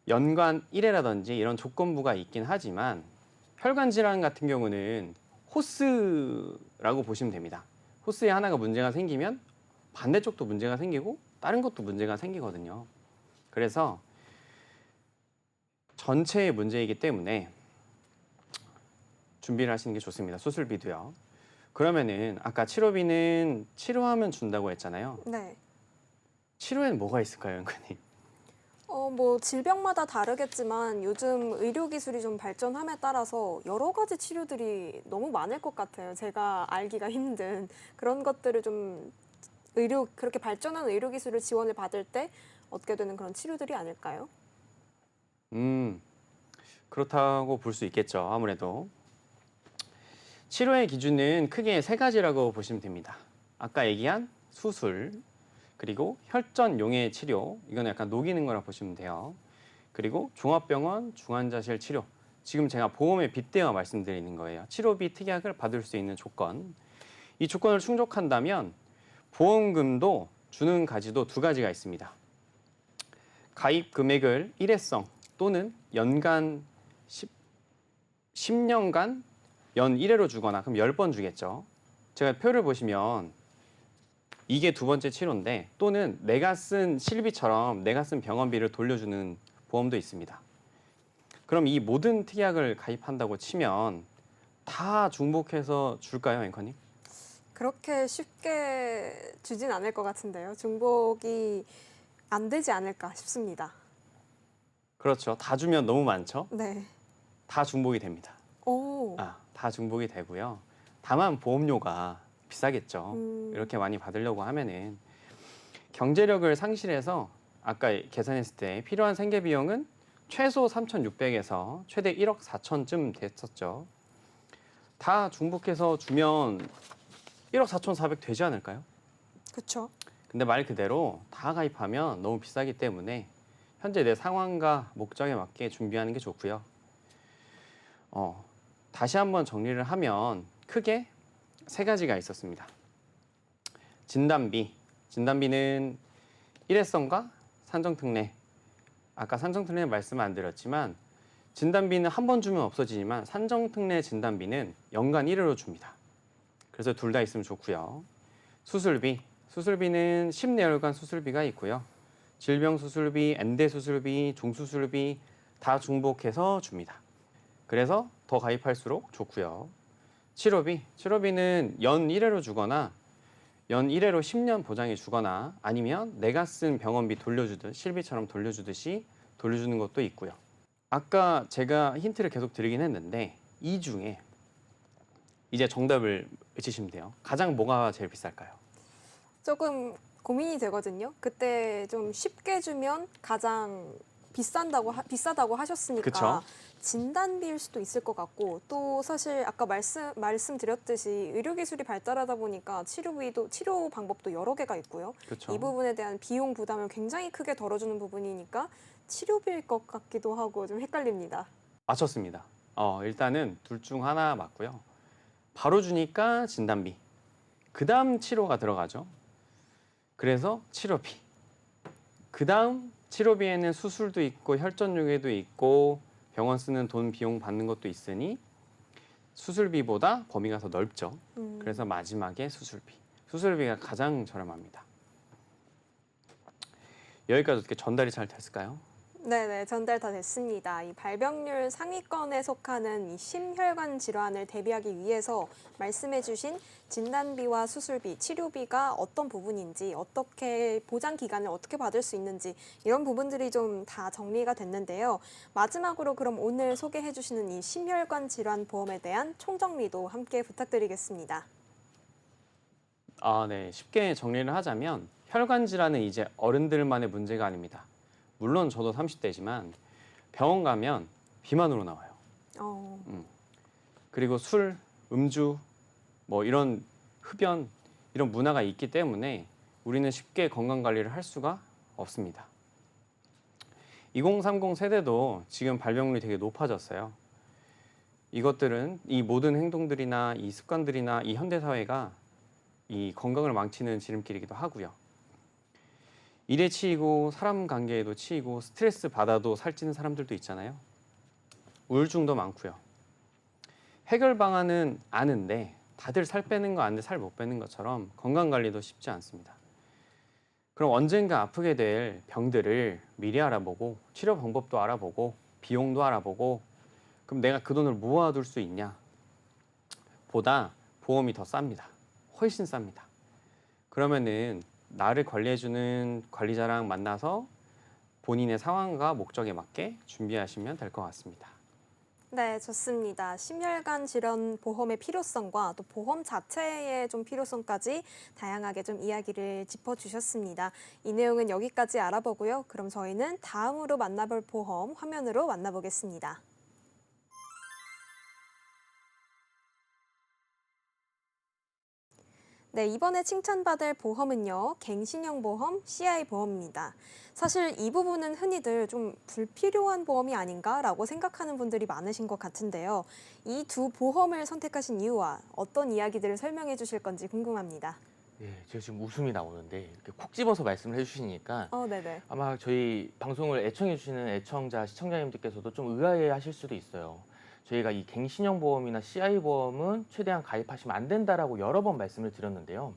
연관 1회라든지 이런 조건부가 있긴 하지만 혈관 질환 같은 경우는 호스라고 보시면 됩니다. 호스에 하나가 문제가 생기면 반대쪽도 문제가 생기고 다른 것도 문제가 생기거든요. 그래서 전체의 문제이기 때문에 준비를 하시는 게 좋습니다. 수술비도요. 그러면은 아까 치료비는 치료하면 준다고 했잖아요. 네. 치료에는 뭐가 있을까요, 연구님? 뭐 질병마다 다르겠지만 요즘 의료 기술이 좀 발전함에 따라서 여러 가지 치료들이 너무 많을 것 같아요. 제가 알기가 힘든 그런 것들을 좀 그렇게 발전한 의료 기술을 지원을 받을 때 얻게 되는 그런 치료들이 아닐까요? 그렇다고 볼 수 있겠죠. 아무래도 치료의 기준은 크게 세 가지라고 보시면 됩니다. 아까 얘기한 수술, 그리고 혈전용해 치료, 이건 약간 녹이는 거라 보시면 돼요. 그리고 종합병원 중환자실 치료, 지금 제가 보험에 빗대어 말씀드리는 거예요. 치료비 특약을 받을 수 있는 조건, 이 조건을 충족한다면 보험금도 주는 가지도 두 가지가 있습니다. 가입 금액을 일회성 또는 연간 10년간 연 1회로 주거나 그럼 10번 주겠죠. 제가 표를 보시면 이게 두 번째 치료인데 또는 내가 쓴 실비처럼 내가 쓴 병원비를 돌려주는 보험도 있습니다. 그럼 이 모든 특약을 가입한다고 치면 다 중복해서 줄까요, 앵커님? 그렇게 쉽게 주진 않을 것 같은데요. 중복이 안 되지 않을까 싶습니다. 그렇죠. 다 주면 너무 많죠. 네. 다 중복이 됩니다. 오. 다 중복이 되고요. 다만 보험료가 비싸겠죠. 음. 이렇게 많이 받으려고 하면은 경제력을 상실해서 아까 계산했을 때 필요한 생계 비용은 최소 3,600에서 최대 1억 4천쯤 됐었죠. 다 중복해서 주면 1억 4,400 되지 않을까요? 그렇죠. 근데 말 그대로 다 가입하면 너무 비싸기 때문에 현재 내 상황과 목적에 맞게 준비하는 게 좋고요. 다시 한번 정리를 하면 크게 세 가지가 있었습니다. 진단비는 일회성과 산정특례. 아까 산정특례 말씀 안 드렸지만 진단비는 한 번 주면 없어지지만 산정특례 진단비는 연간 1회로 줍니다. 그래서 둘 다 있으면 좋고요. 수술비는 심내혈관 수술비가 있고요. 질병 수술비, 엔대 수술비, 종수술비 다 중복해서 줍니다. 그래서 더 가입할수록 좋고요. 치료비는 연 1회로 주거나 연 1회로 10년 보장해 주거나 아니면 내가 쓴 병원비 돌려주듯 실비처럼 돌려주듯이 돌려주는 것도 있고요. 아까 제가 힌트를 계속 드리긴 했는데 이 중에 이제 정답을 외치시면 돼요. 가장 뭐가 제일 비쌀까요? 조금 고민이 되거든요. 그때 좀 쉽게 주면 가장 비싸다고 하셨으니까 그쵸? 진단비일 수도 있을 것 같고 또 사실 아까 말씀드렸듯이 의료기술이 발달하다 보니까 치료 방법도 여러 개가 있고요. 그렇죠. 이 부분에 대한 비용 부담을 굉장히 크게 덜어주는 부분이니까 치료비일 것 같기도 하고 좀 헷갈립니다. 맞췄습니다. 일단은 둘 중 하나 맞고요. 바로 주니까 진단비. 그 다음 치료가 들어가죠. 그래서 치료비. 그 다음 치료비에는 수술도 있고 혈전요괴도 있고 병원 쓰는 돈 비용 받는 것도 있으니 수술비보다 범위가 더 넓죠. 그래서 마지막에 수술비. 수술비가 가장 저렴합니다. 여기까지 어떻게 전달이 잘 됐을까요? 네네, 전달 다 됐습니다. 이 발병률 상위권에 속하는 이 심혈관 질환을 대비하기 위해서 말씀해주신 진단비와 수술비, 치료비가 어떤 부분인지, 어떻게 보장 기간을 어떻게 받을 수 있는지 이런 부분들이 좀 다 정리가 됐는데요. 마지막으로 그럼 오늘 소개해주시는 이 심혈관 질환 보험에 대한 총정리도 함께 부탁드리겠습니다. 네. 쉽게 정리를 하자면 혈관 질환은 이제 어른들만의 문제가 아닙니다. 물론 저도 30대지만 병원 가면 비만으로 나와요. 그리고 술, 음주, 뭐 이런 흡연 이런 문화가 있기 때문에 우리는 쉽게 건강 관리를 할 수가 없습니다. 2030 세대도 지금 발병률이 되게 높아졌어요. 이것들은 이 모든 행동들이나 이 습관들이나 이 현대 사회가 이 건강을 망치는 지름길이기도 하고요. 일에 치이고 사람 관계에도 치이고 스트레스 받아도 살찌는 사람들도 있잖아요. 우울증도 많고요. 해결 방안은 아는데 다들 살 빼는 거 아는데 살 못 빼는 것처럼 건강 관리도 쉽지 않습니다. 그럼 언젠가 아프게 될 병들을 미리 알아보고 치료 방법도 알아보고 비용도 알아보고 그럼 내가 그 돈을 모아둘 수 있냐? 보다 보험이 더 쌉니다. 훨씬 쌉니다. 그러면은 나를 관리해주는 관리자랑 만나서 본인의 상황과 목적에 맞게 준비하시면 될 것 같습니다. 네, 좋습니다. 심혈관 질환 보험의 필요성과 또 보험 자체의 좀 필요성까지 다양하게 좀 이야기를 짚어주셨습니다. 이 내용은 여기까지 알아보고요. 그럼 저희는 다음으로 만나볼 보험 화면으로 만나보겠습니다. 네, 이번에 칭찬받을 보험은요, 갱신형 보험, CI 보험입니다. 사실 이 부분은 흔히들 좀 불필요한 보험이 아닌가라고 생각하는 분들이 많으신 것 같은데요. 이 두 보험을 선택하신 이유와 어떤 이야기들을 설명해 주실 건지 궁금합니다. 네, 제가 지금 웃음이 나오는데 이렇게 콕 집어서 말씀을 해주시니까 네네. 아마 저희 방송을 애청해주시는 애청자, 시청자님들께서도 좀 의아해하실 수도 있어요. 저희가 이 갱신형 보험이나 CI 보험은 최대한 가입하시면 안 된다라고 여러 번 말씀을 드렸는데요.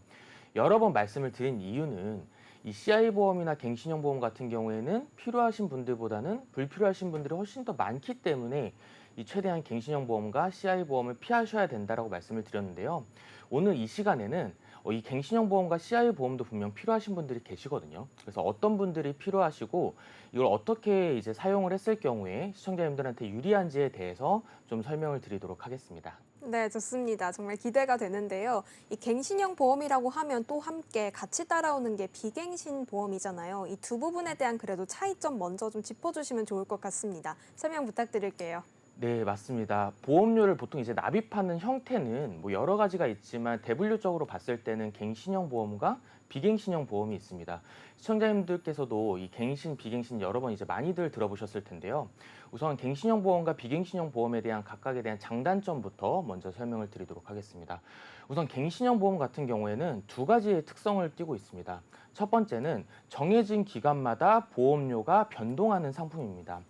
여러 번 말씀을 드린 이유는 이 CI 보험이나 갱신형 보험 같은 경우에는 필요하신 분들보다는 불필요하신 분들이 훨씬 더 많기 때문에 이 최대한 갱신형 보험과 CI 보험을 피하셔야 된다라고 말씀을 드렸는데요. 오늘 이 시간에는 이 갱신형 보험과 CI 보험도 분명 필요하신 분들이 계시거든요. 그래서 어떤 분들이 필요하시고 이걸 어떻게 이제 사용을 했을 경우에 시청자님들한테 유리한지에 대해서 좀 설명을 드리도록 하겠습니다. 네, 좋습니다. 정말 기대가 되는데요. 이 갱신형 보험이라고 하면 또 함께 같이 따라오는 게 비갱신 보험이잖아요. 이 두 부분에 대한 그래도 차이점 먼저 좀 짚어주시면 좋을 것 같습니다. 설명 부탁드릴게요. 네, 맞습니다. 보험료를 보통 이제 납입하는 형태는 뭐 여러 가지가 있지만 대분류적으로 봤을 때는 갱신형 보험과 비갱신형 보험이 있습니다. 시청자님들께서도 이 갱신, 비갱신 여러 번 이제 많이들 들어보셨을 텐데요. 우선 갱신형 보험과 비갱신형 보험에 대한 각각에 대한 장단점부터 먼저 설명을 드리도록 하겠습니다. 우선 갱신형 보험 같은 경우에는 두 가지의 특성을 띠고 있습니다. 첫 번째는 정해진 기간마다 보험료가 변동하는 상품입니다.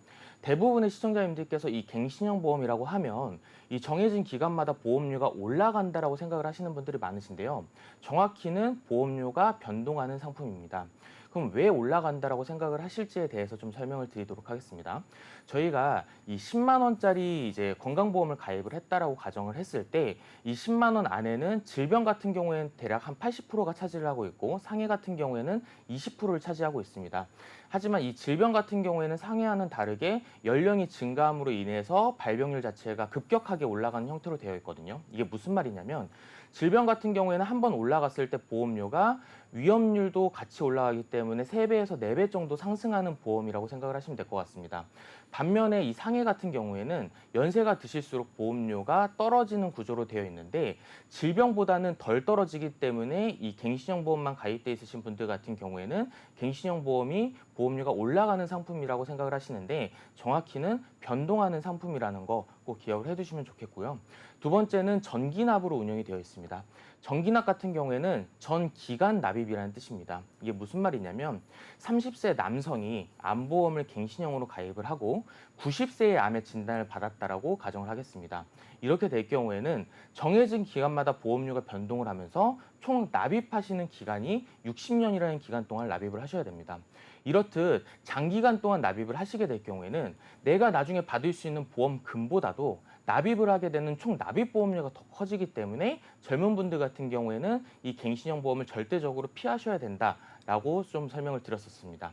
대부분의 시청자님들께서 이 갱신형 보험이라고 하면 이 정해진 기간마다 보험료가 올라간다라고 생각을 하시는 분들이 많으신데요. 정확히는 보험료가 변동하는 상품입니다. 그럼 왜 올라간다라고 생각을 하실지에 대해서 좀 설명을 드리도록 하겠습니다. 저희가 이 10만 원짜리 이제 건강보험을 가입을 했다라고 가정을 했을 때 이 10만 원 안에는 질병 같은 경우에는 대략 한 80%가 차지를 하고 있고 상해 같은 경우에는 20%를 차지하고 있습니다. 하지만 이 질병 같은 경우에는 상해와는 다르게 연령이 증가함으로 인해서 발병률 자체가 급격하게 올라가는 형태로 되어 있거든요. 이게 무슨 말이냐면 질병 같은 경우에는 한번 올라갔을 때 보험료가 위험률도 같이 올라가기 때문에 3배에서 4배 정도 상승하는 보험이라고 생각을 하시면 될 것 같습니다. 반면에 이 상해 같은 경우에는 연세가 드실수록 보험료가 떨어지는 구조로 되어 있는데 질병보다는 덜 떨어지기 때문에 이 갱신형 보험만 가입돼 있으신 분들 같은 경우에는 갱신형 보험이 보험료가 올라가는 상품이라고 생각을 하시는데 정확히는 변동하는 상품이라는 거 꼭 기억을 해두시면 좋겠고요. 두 번째는 전기납으로 운영이 되어 있습니다. 정기납 같은 경우에는 전 기간 납입이라는 뜻입니다. 이게 무슨 말이냐면 30세 남성이 암보험을 갱신형으로 가입을 하고 90세의 암의 진단을 받았다라고 가정을 하겠습니다. 이렇게 될 경우에는 정해진 기간마다 보험료가 변동을 하면서 총 납입하시는 기간이 60년이라는 기간 동안 납입을 하셔야 됩니다. 이렇듯 장기간 동안 납입을 하시게 될 경우에는 내가 나중에 받을 수 있는 보험금보다도 납입을 하게 되는 총 납입 보험료가 더 커지기 때문에 젊은 분들 같은 경우에는 이 갱신형 보험을 절대적으로 피하셔야 된다라고 좀 설명을 드렸었습니다.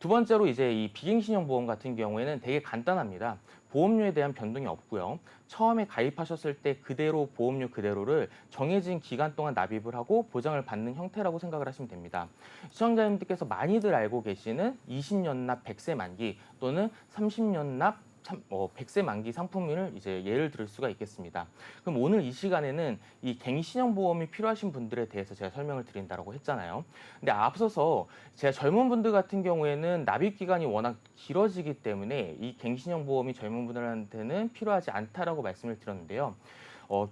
두 번째로 이제 이 비갱신형 보험 같은 경우에는 되게 간단합니다. 보험료에 대한 변동이 없고요. 처음에 가입하셨을 때 그대로 보험료 그대로를 정해진 기간 동안 납입을 하고 보장을 받는 형태라고 생각을 하시면 됩니다. 시청자님들께서 많이들 알고 계시는 20년 납 100세 만기 또는 30년 납 100세 만기 상품을 이제 예를 들 수가 있겠습니다. 그럼 오늘 이 시간에는 이 갱신형 보험이 필요하신 분들에 대해서 제가 설명을 드린다고 했잖아요. 근데 앞서서 제가 젊은 분들 같은 경우에는 납입 기간이 워낙 길어지기 때문에 이 갱신형 보험이 젊은 분들한테는 필요하지 않다라고 말씀을 드렸는데요.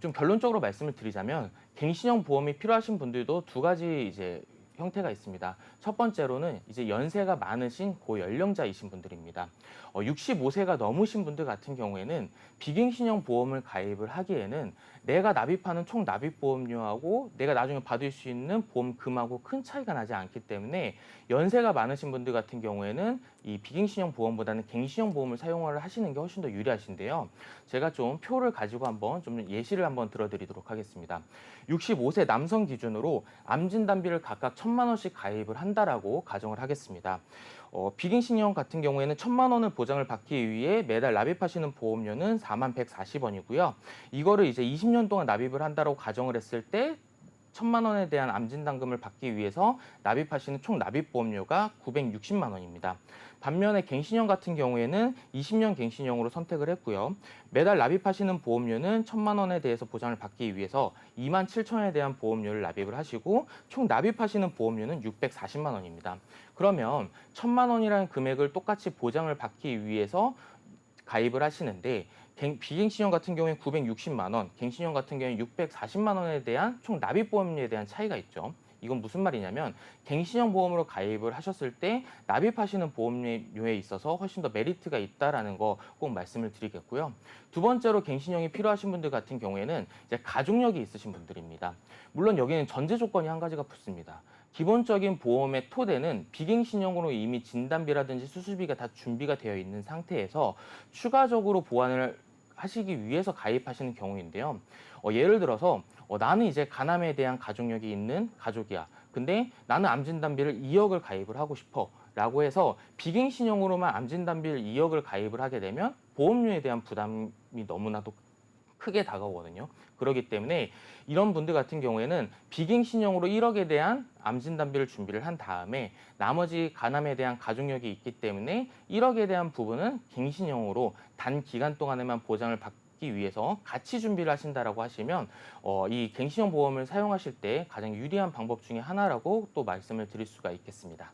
좀 결론적으로 말씀을 드리자면 갱신형 보험이 필요하신 분들도 두 가지 이제 형태가 있습니다. 첫 번째로는 이제 연세가 많으신 고연령자이신 분들입니다. 65세가 넘으신 분들 같은 경우에는 비갱신형 보험을 가입을 하기에는 내가 납입하는 총 납입 보험료하고 내가 나중에 받을 수 있는 보험금하고 큰 차이가 나지 않기 때문에 연세가 많으신 분들 같은 경우에는 이 비갱신형 보험보다는 갱신형 보험을 사용을 하시는 게 훨씬 더 유리하신데요. 제가 좀 표를 가지고 한번 좀 예시를 한번 들어드리도록 하겠습니다. 65세 남성 기준으로 암 진단비를 각각 1,000만 원씩 가입을 한다라고 가정을 하겠습니다. 비갱신형 같은 경우에는 1,000만 원을 보장을 받기 위해 매달 납입하시는 보험료는 41,140원이고요. 이거를 이제 20년 동안 납입을 한다고 가정을 했을 때 1,000만 원에 대한 암 진단금을 받기 위해서 납입하시는 총 납입 보험료가 960만 원입니다. 반면에 갱신형 같은 경우에는 20년 갱신형으로 선택을 했고요. 매달 납입하시는 보험료는 1,000만 원에 대해서 보장을 받기 위해서 27,000원에 대한 보험료를 납입을 하시고 총 납입하시는 보험료는 640만 원입니다. 그러면 1,000만 원이라는 금액을 똑같이 보장을 받기 위해서 가입을 하시는데 비갱신형 같은 경우에 960만 원, 갱신형 같은 경우에 640만 원에 대한 총 납입 보험료에 대한 차이가 있죠. 이건 무슨 말이냐면 갱신형 보험으로 가입을 하셨을 때 납입하시는 보험료에 있어서 훨씬 더 메리트가 있다라는 거 꼭 말씀을 드리겠고요. 두 번째로 갱신형이 필요하신 분들 같은 경우에는 이제 가족력이 있으신 분들입니다. 물론 여기는 전제 조건이 한 가지가 붙습니다. 기본적인 보험의 토대는 비갱신형으로 이미 진단비라든지 수술비가 다 준비가 되어 있는 상태에서 추가적으로 보완을 하시기 위해서 가입하시는 경우인데요. 예를 들어서 나는 이제 간암에 대한 가족력이 있는 가족이야. 근데 나는 암 진단비를 2억을 가입을 하고 싶어. 라고 해서 비갱신형으로만 암 진단비를 2억을 가입을 하게 되면 보험료에 대한 부담이 너무나도 크게 다가오거든요. 그렇기 때문에 이런 분들 같은 경우에는 비갱신형으로 1억에 대한 암 진단비를 준비를 한 다음에 나머지 간암에 대한 가족력이 있기 때문에 1억에 대한 부분은 갱신형으로 단 기간 동안에만 보장을 받기 위해서 같이 준비를 하신다라고 하시면 이 갱신형 보험을 사용하실 때 가장 유리한 방법 중에 하나라고 또 말씀을 드릴 수가 있겠습니다.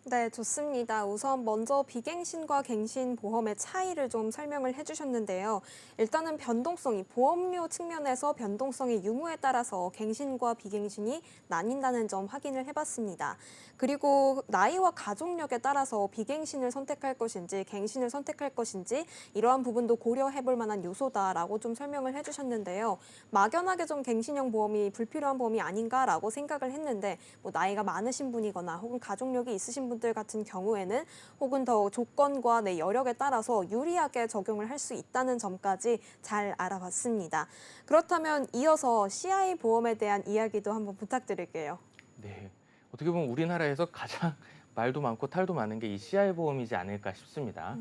네, 좋습니다. 우선 먼저 비갱신과 갱신 보험의 차이를 좀 설명을 해주셨는데요. 일단은 변동성이 보험료 측면에서 변동성의 유무에 따라서 갱신과 비갱신이 나뉜다는 점 확인을 해봤습니다. 그리고 나이와 가족력에 따라서 비갱신을 선택할 것인지 갱신을 선택할 것인지 이러한 부분도 고려해볼 만한 요소다라고 좀 설명을 해주셨는데요. 막연하게 좀 갱신형 보험이 불필요한 보험이 아닌가라고 생각을 했는데 뭐 나이가 많으신 분이거나 혹은 가족력이 있으신 분들 같은 경우에는 혹은 더 조건과 내 여력에 따라서 유리하게 적용을 할 수 있다는 점까지 잘 알아봤습니다. 그렇다면 이어서 CI 보험에 대한 이야기도 한번 부탁드릴게요. 네, 어떻게 보면 우리나라에서 가장 말도 많고 탈도 많은 게 이 CI 보험이지 않을까 싶습니다.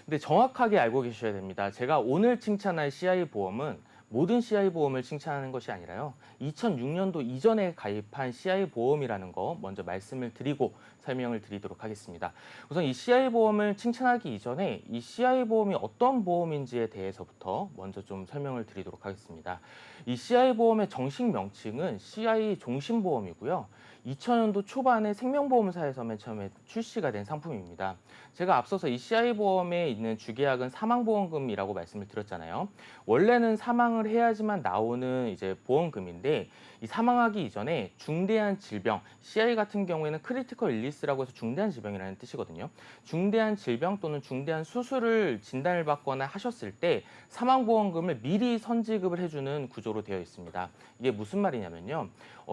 근데 정확하게 알고 계셔야 됩니다. 제가 오늘 칭찬할 CI 보험은 모든 CI 보험을 칭찬하는 것이 아니라요. 2006년도 이전에 가입한 CI 보험이라는 거 먼저 말씀을 드리고 설명을 드리도록 하겠습니다. 우선 이 CI 보험을 칭찬하기 이전에 이 CI 보험이 어떤 보험인지에 대해서부터 먼저 좀 설명을 드리도록 하겠습니다. 이 CI 보험의 정식 명칭은 CI 종신보험이고요. 2000년도 초반에 생명보험사에서 맨 처음에 출시가 된 상품입니다. 제가 앞서서 이 CI보험에 있는 주계약은 사망보험금이라고 말씀을 드렸잖아요. 원래는 사망을 해야지만 나오는 이제 보험금인데 이 사망하기 이전에 중대한 질병, CI 같은 경우에는 크리티컬 일리스라고 해서 중대한 질병이라는 뜻이거든요. 중대한 질병 또는 중대한 수술을 진단을 받거나 하셨을 때 사망보험금을 미리 선지급을 해주는 구조로 되어 있습니다. 이게 무슨 말이냐면요.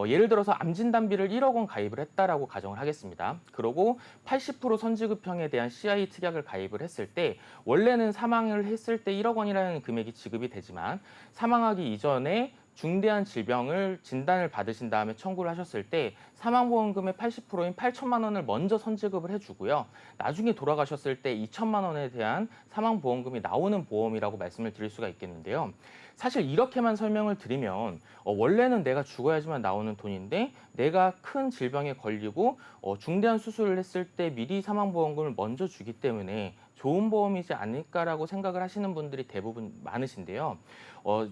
예를 들어서 암진단비를 1억 원 가입을 했다라고 가정을 하겠습니다. 그러고 80% 선지급형에 대한 CI 특약을 가입을 했을 때 원래는 사망을 했을 때 1억 원이라는 금액이 지급이 되지만 사망하기 이전에 중대한 질병을 진단을 받으신 다음에 청구를 하셨을 때 사망보험금의 80%인 8천만 원을 먼저 선지급을 해주고요. 나중에 돌아가셨을 때 2천만 원에 대한 사망보험금이 나오는 보험이라고 말씀을 드릴 수가 있겠는데요. 사실 이렇게만 설명을 드리면 원래는 내가 죽어야지만 나오는 돈인데 내가 큰 질병에 걸리고 중대한 수술을 했을 때 미리 사망보험금을 먼저 주기 때문에 좋은 보험이지 않을까라고 생각을 하시는 분들이 대부분 많으신데요.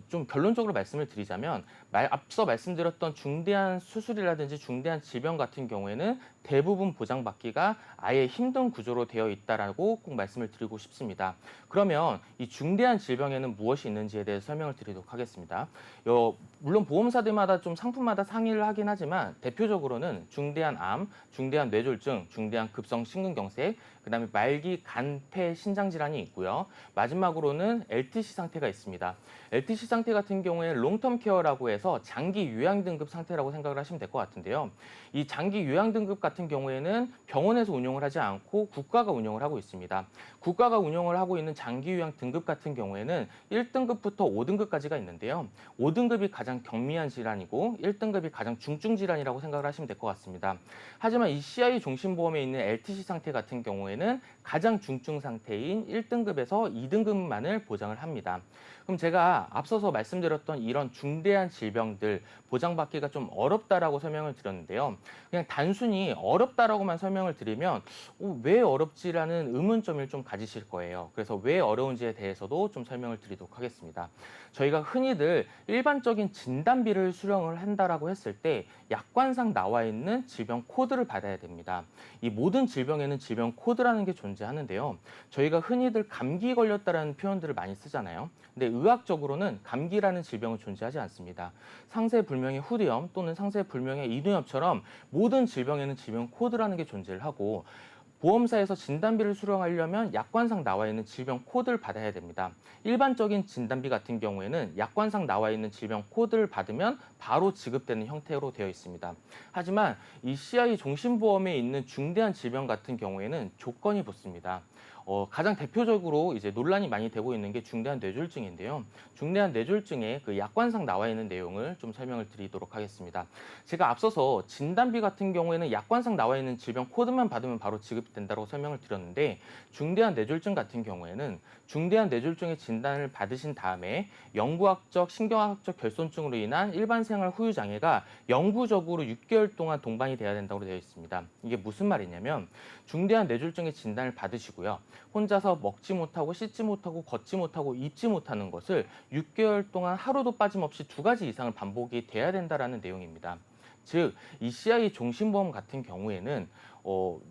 좀 결론적으로 말씀을 드리자면 앞서 말씀드렸던 중대한 수술이라든지 중대한 질병 같은 경우에는 대부분 보장받기가 아예 힘든 구조로 되어 있다라고 꼭 말씀을 드리고 싶습니다. 그러면 이 중대한 질병에는 무엇이 있는지에 대해서 설명을 드리도록 하겠습니다. 물론 보험사들마다 좀 상품마다 상이를 하긴 하지만 대표적으로는 중대한 암, 중대한 뇌졸중, 중대한 급성 심근경색, 그다음에 말기 간, 폐, 신장 질환이 있고요. 마지막으로는 LTC 상태가 있습니다. LTC 상태 같은 경우에 롱텀 케어라고 해서 장기 요양 등급 상태라고 생각을 하시면 될 것 같은데요. 이 장기 요양 등급 같은 경우에는 병원에서 운영을 하지 않고 국가가 운영을 하고 있습니다. 국가가 운영을 하고 있는 장기 요양 등급 같은 경우에는 1등급부터 5등급까지가 있는데요. 5등급이 가장 경미한 질환이고 1등급이 가장 중증 질환이라고 생각을 하시면 될 것 같습니다. 하지만 이 CI 종신보험에 있는 LTC 상태 같은 경우에는 가장 중증 상태인 1등급에서 2등급만을 보장을 합니다. 그럼 제가 앞서서 말씀드렸던 이런 중대한 질병들 보장받기가 좀 어렵다라고 설명을 드렸는데요. 그냥 단순히 어렵다라고만 설명을 드리면 왜 어렵지라는 의문점을 좀 가지실 거예요. 그래서 왜 어려운지에 대해서도 좀 설명을 드리도록 하겠습니다. 저희가 흔히들 일반적인 진단비를 수령을 한다라고 했을 때 약관상 나와 있는 질병 코드를 받아야 됩니다. 이 모든 질병에는 질병 코드라는 게 존재하는데요. 저희가 흔히들 감기 걸렸다라는 표현들을 많이 쓰잖아요. 근데 의학적으로는 감기라는 질병은 존재하지 않습니다. 상세불명의 후두염 또는 상세불명의 이두엽처럼 모든 질병에는 질병 코드라는 게 존재를 하고 보험사에서 진단비를 수령하려면 약관상 나와 있는 질병 코드를 받아야 됩니다. 일반적인 진단비 같은 경우에는 약관상 나와 있는 질병 코드를 받으면 바로 지급되는 형태로 되어 있습니다. 하지만 이 CI 종신보험에 있는 중대한 질병 같은 경우에는 조건이 붙습니다. 가장 대표적으로 이제 논란이 많이 되고 있는 게 중대한 뇌졸중인데요. 중대한 뇌졸중의 그 약관상 나와 있는 내용을 좀 설명을 드리도록 하겠습니다. 제가 앞서서 진단비 같은 경우에는 약관상 나와 있는 질병 코드만 받으면 바로 지급된다고 설명을 드렸는데 중대한 뇌졸중 같은 경우에는 중대한 뇌졸중의 진단을 받으신 다음에 영구학적, 신경학적 결손증으로 인한 일반 생활 후유 장애가 영구적으로 6개월 동안 동반이 돼야 된다고 되어 있습니다. 이게 무슨 말이냐면 중대한 뇌졸중의 진단을 받으시고요. 혼자서 먹지 못하고 씻지 못하고 걷지 못하고 입지 못하는 것을 6개월 동안 하루도 빠짐없이 2가지 이상을 반복이 돼야 된다라는 내용입니다. 즉, 이 CI 종신보험 같은 경우에는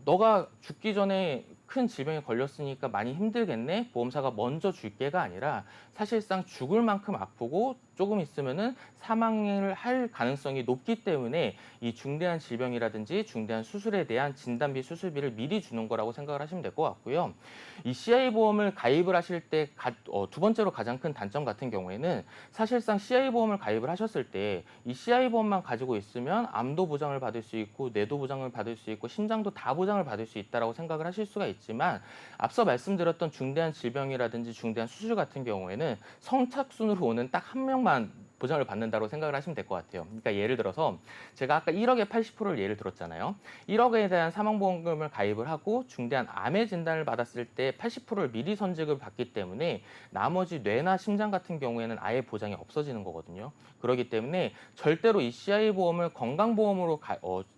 너가 죽기 전에 큰 질병에 걸렸으니까 많이 힘들겠네? 보험사가 먼저 줄게가 아니라 사실상 죽을 만큼 아프고 조금 있으면은 사망을 할 가능성이 높기 때문에 이 중대한 질병이라든지 중대한 수술에 대한 진단비, 수술비를 미리 주는 거라고 생각을 하시면 될 것 같고요. 이 CI 보험을 가입을 하실 때 두 번째로 가장 큰 단점 같은 경우에는 사실상 CI 보험을 가입을 하셨을 때 이 CI 보험만 가지고 있으면 암도 보장을 받을 수 있고 뇌도 보장을 받을 수 있고 심장도 다 보장을 받을 수 있다라고 생각을 하실 수가 있지만 앞서 말씀드렸던 중대한 질병이라든지 중대한 수술 같은 경우에는 성착순으로 오는 딱 한 명만 보장을 받는다고 생각을 하시면 될 것 같아요. 그러니까 예를 들어서 제가 아까 1억에 80%를 예를 들었잖아요. 1억에 대한 사망보험금을 가입을 하고 중대한 암의 진단을 받았을 때 80%를 미리 선지급을 받기 때문에 나머지 뇌나 심장 같은 경우에는 아예 보장이 없어지는 거거든요. 그렇기 때문에 절대로 이 CI 보험을 건강보험으로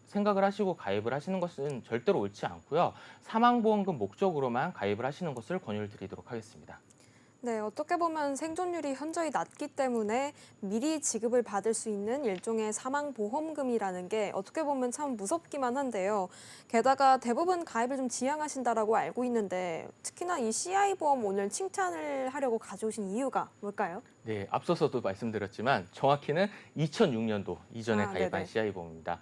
생각을 하시고 가입을 하시는 것은 절대로 옳지 않고요. 사망보험금 목적으로만 가입을 하시는 것을 권유를 드리도록 하겠습니다. 네, 어떻게 보면 생존율이 현저히 낮기 때문에 미리 지급을 받을 수 있는 일종의 사망보험금이라는 게 어떻게 보면 참 무섭기만 한데요. 게다가 대부분 가입을 좀 지양하신다라고 알고 있는데 특히나 이 CI보험 오늘 칭찬을 하려고 가져오신 이유가 뭘까요? 네, 앞서서도 말씀드렸지만 정확히는 2006년도 이전에 가입한 네네. CI보험입니다.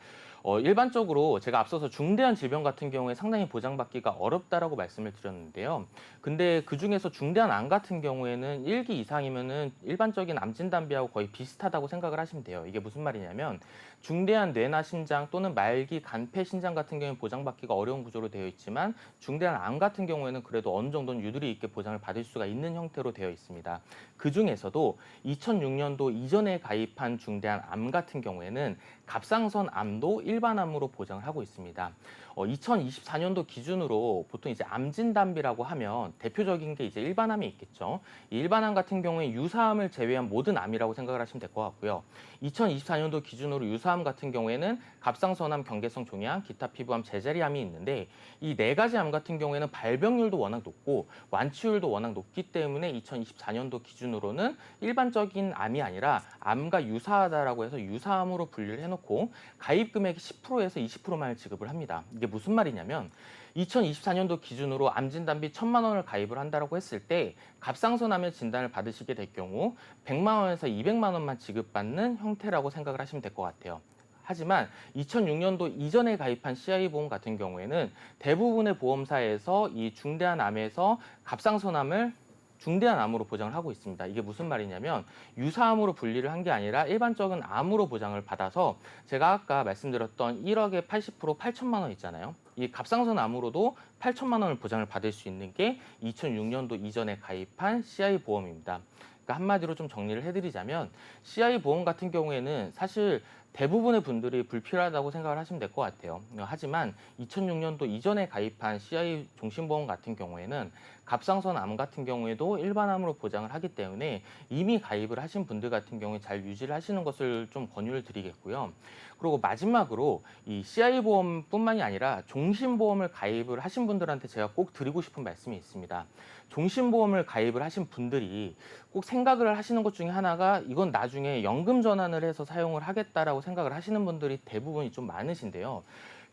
일반적으로 제가 앞서서 중대한 질병 같은 경우에 상당히 보장받기가 어렵다라고 말씀을 드렸는데요. 근데 그중에서 중대한 암 같은 경우에는 1기 이상이면은 일반적인 암 진단비하고 거의 비슷하다고 생각을 하시면 돼요. 이게 무슨 말이냐면 중대한 뇌나 심장 또는 말기 간폐 신장 같은 경우에 보장받기가 어려운 구조로 되어 있지만 중대한 암 같은 경우에는 그래도 어느 정도는 유두리 있게 보장을 받을 수가 있는 형태로 되어 있습니다. 그중에서도 2006년도 이전에 가입한 중대한 암 같은 경우에는 갑상선 암도 일반암으로 보장을 하고 있습니다. 2024년도 기준으로 보통 이제 암 진단비라고 하면 대표적인 게 이제 일반암이 있겠죠. 이 일반암 같은 경우에 유사암을 제외한 모든 암이라고 생각을 하시면 될 것 같고요. 2024년도 기준으로 유사암 같은 경우에는 갑상선암, 경계성 종양암, 기타 피부암, 제자리암이 있는데 이 네 가지 암 같은 경우에는 발병률도 워낙 높고 완치율도 워낙 높기 때문에 2024년도 기준으로는 일반적인 암이 아니라 암과 유사하다라고 해서 유사암으로 분류를 해놓고 가입 금액의 10%에서 20%만을 지급을 합니다. 이게 무슨 말이냐면 2024년도 기준으로 암 진단비 1,000만 원을 가입을 한다라고 했을 때 갑상선암의 진단을 받으시게 될 경우 100만 원에서 200만 원만 지급받는 형태라고 생각을 하시면 될 것 같아요. 하지만 2006년도 이전에 가입한 CI보험 같은 경우에는 대부분의 보험사에서 이 중대한 암에서 갑상선암을 중대한 암으로 보장을 하고 있습니다. 이게 무슨 말이냐면 유사암으로 분리를 한 게 아니라 일반적인 암으로 보장을 받아서 제가 아까 말씀드렸던 1억에 80% 8천만 원 있잖아요. 이 갑상선 암으로도 8천만 원을 보장을 받을 수 있는 게 2006년도 이전에 가입한 CI보험입니다. 그러니까 한마디로 좀 정리를 해드리자면 CI보험 같은 경우에는 사실 대부분의 분들이 불필요하다고 생각을 하시면 될 것 같아요. 하지만 2006년도 이전에 가입한 CI 종신보험 같은 경우에는 갑상선 암 같은 경우에도 일반암으로 보장을 하기 때문에 이미 가입을 하신 분들 같은 경우에 잘 유지를 하시는 것을 좀 권유를 드리겠고요. 그리고 마지막으로 이 CI보험뿐만이 아니라 종신보험을 가입을 하신 분들한테 제가 꼭 드리고 싶은 말씀이 있습니다. 종신보험을 가입을 하신 분들이 꼭 생각을 하시는 것 중에 하나가 이건 나중에 연금 전환을 해서 사용을 하겠다라고 생각을 하시는 분들이 대부분이 좀 많으신데요.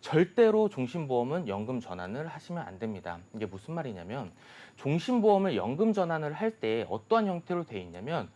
절대로 종신보험은 연금 전환을 하시면 안 됩니다. 이게 무슨 말이냐면 종신보험을 연금 전환을 할 때 어떠한 형태로 되어 있냐면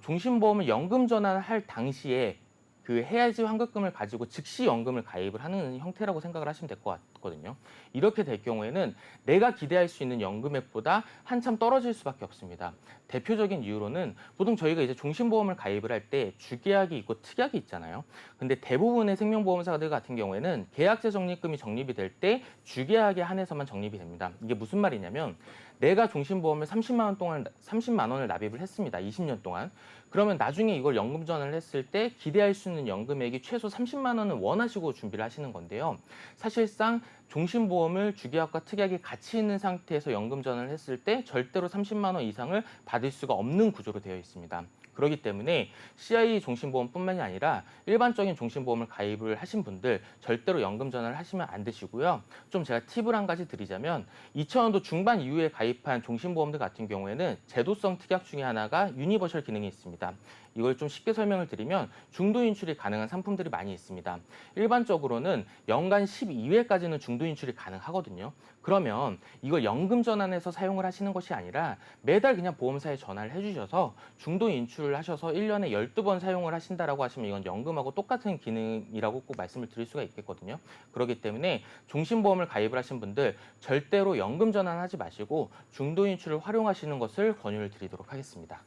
종신보험을 연금 전환을 할 당시에 그 해야지 환급금을 가지고 즉시 연금을 가입을 하는 형태라고 생각을 하시면 될 것 같거든요. 이렇게 될 경우에는 내가 기대할 수 있는 연금액보다 한참 떨어질 수밖에 없습니다. 대표적인 이유로는 보통 저희가 이제 종신보험을 가입을 할 때 주계약이 있고 특약이 있잖아요. 근데 대부분의 생명보험사들 같은 경우에는 계약제 적립금이 적립이 될 때 주계약에 한해서만 적립이 됩니다. 이게 무슨 말이냐면 내가 종신보험을 30만 원을 납입을 했습니다. 20년 동안. 그러면 나중에 이걸 연금 전환을 했을 때 기대할 수 있는 연금액이 최소 30만 원을 원하시고 준비를 하시는 건데요. 사실상 종신보험을 주계약과 특약이 같이 있는 상태에서 연금 전환을 했을 때 절대로 30만 원 이상을 받을 수가 없는 구조로 되어 있습니다. 그렇기 때문에 CI 종신보험뿐만이 아니라 일반적인 종신보험을 가입을 하신 분들 절대로 연금 전환을 하시면 안 되시고요. 좀 제가 팁을 한 가지 드리자면 2000년도 중반 이후에 가입한 종신보험들 같은 경우에는 제도성 특약 중에 하나가 유니버셜 기능이 있습니다. 이걸 좀 쉽게 설명을 드리면 중도 인출이 가능한 상품들이 많이 있습니다. 일반적으로는 연간 12회까지는 중도 인출이 가능하거든요. 그러면 이걸 연금 전환해서 사용을 하시는 것이 아니라 매달 그냥 보험사에 전화를 해주셔서 중도 인출을 하셔서 1년에 12번 사용을 하신다라고 하시면 이건 연금하고 똑같은 기능이라고 꼭 말씀을 드릴 수가 있겠거든요. 그렇기 때문에 종신보험을 가입을 하신 분들 절대로 연금 전환하지 마시고 중도 인출을 활용하시는 것을 권유를 드리도록 하겠습니다.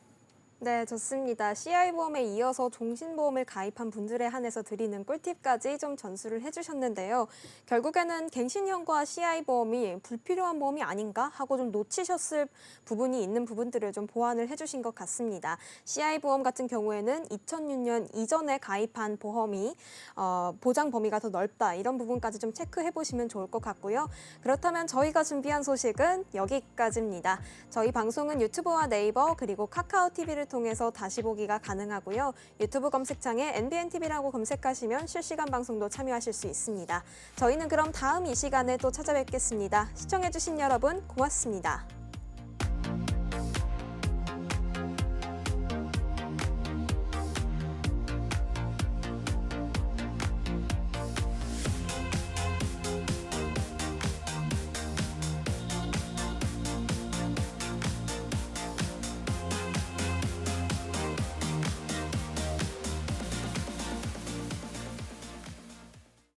네, 좋습니다. CI보험에 이어서 종신보험을 가입한 분들에 한해서 드리는 꿀팁까지 좀 전수를 해주셨는데요. 결국에는 갱신형과 CI보험이 불필요한 보험이 아닌가 하고 좀 놓치셨을 부분이 있는 부분들을 좀 보완을 해주신 것 같습니다. CI보험 같은 경우에는 2006년 이전에 가입한 보험이 보장 범위가 더 넓다 이런 부분까지 좀 체크해 보시면 좋을 것 같고요. 그렇다면 저희가 준비한 소식은 여기까지입니다. 저희 방송은 유튜브와 네이버 그리고 카카오TV를 통해서 다시 보기가 가능하고요. 유튜브 검색창에 NBNTV라고 검색하시면 실시간 방송도 참여하실 수 있습니다. 저희는 그럼 다음 이 시간에 또 찾아뵙겠습니다. 시청해주신 여러분 고맙습니다.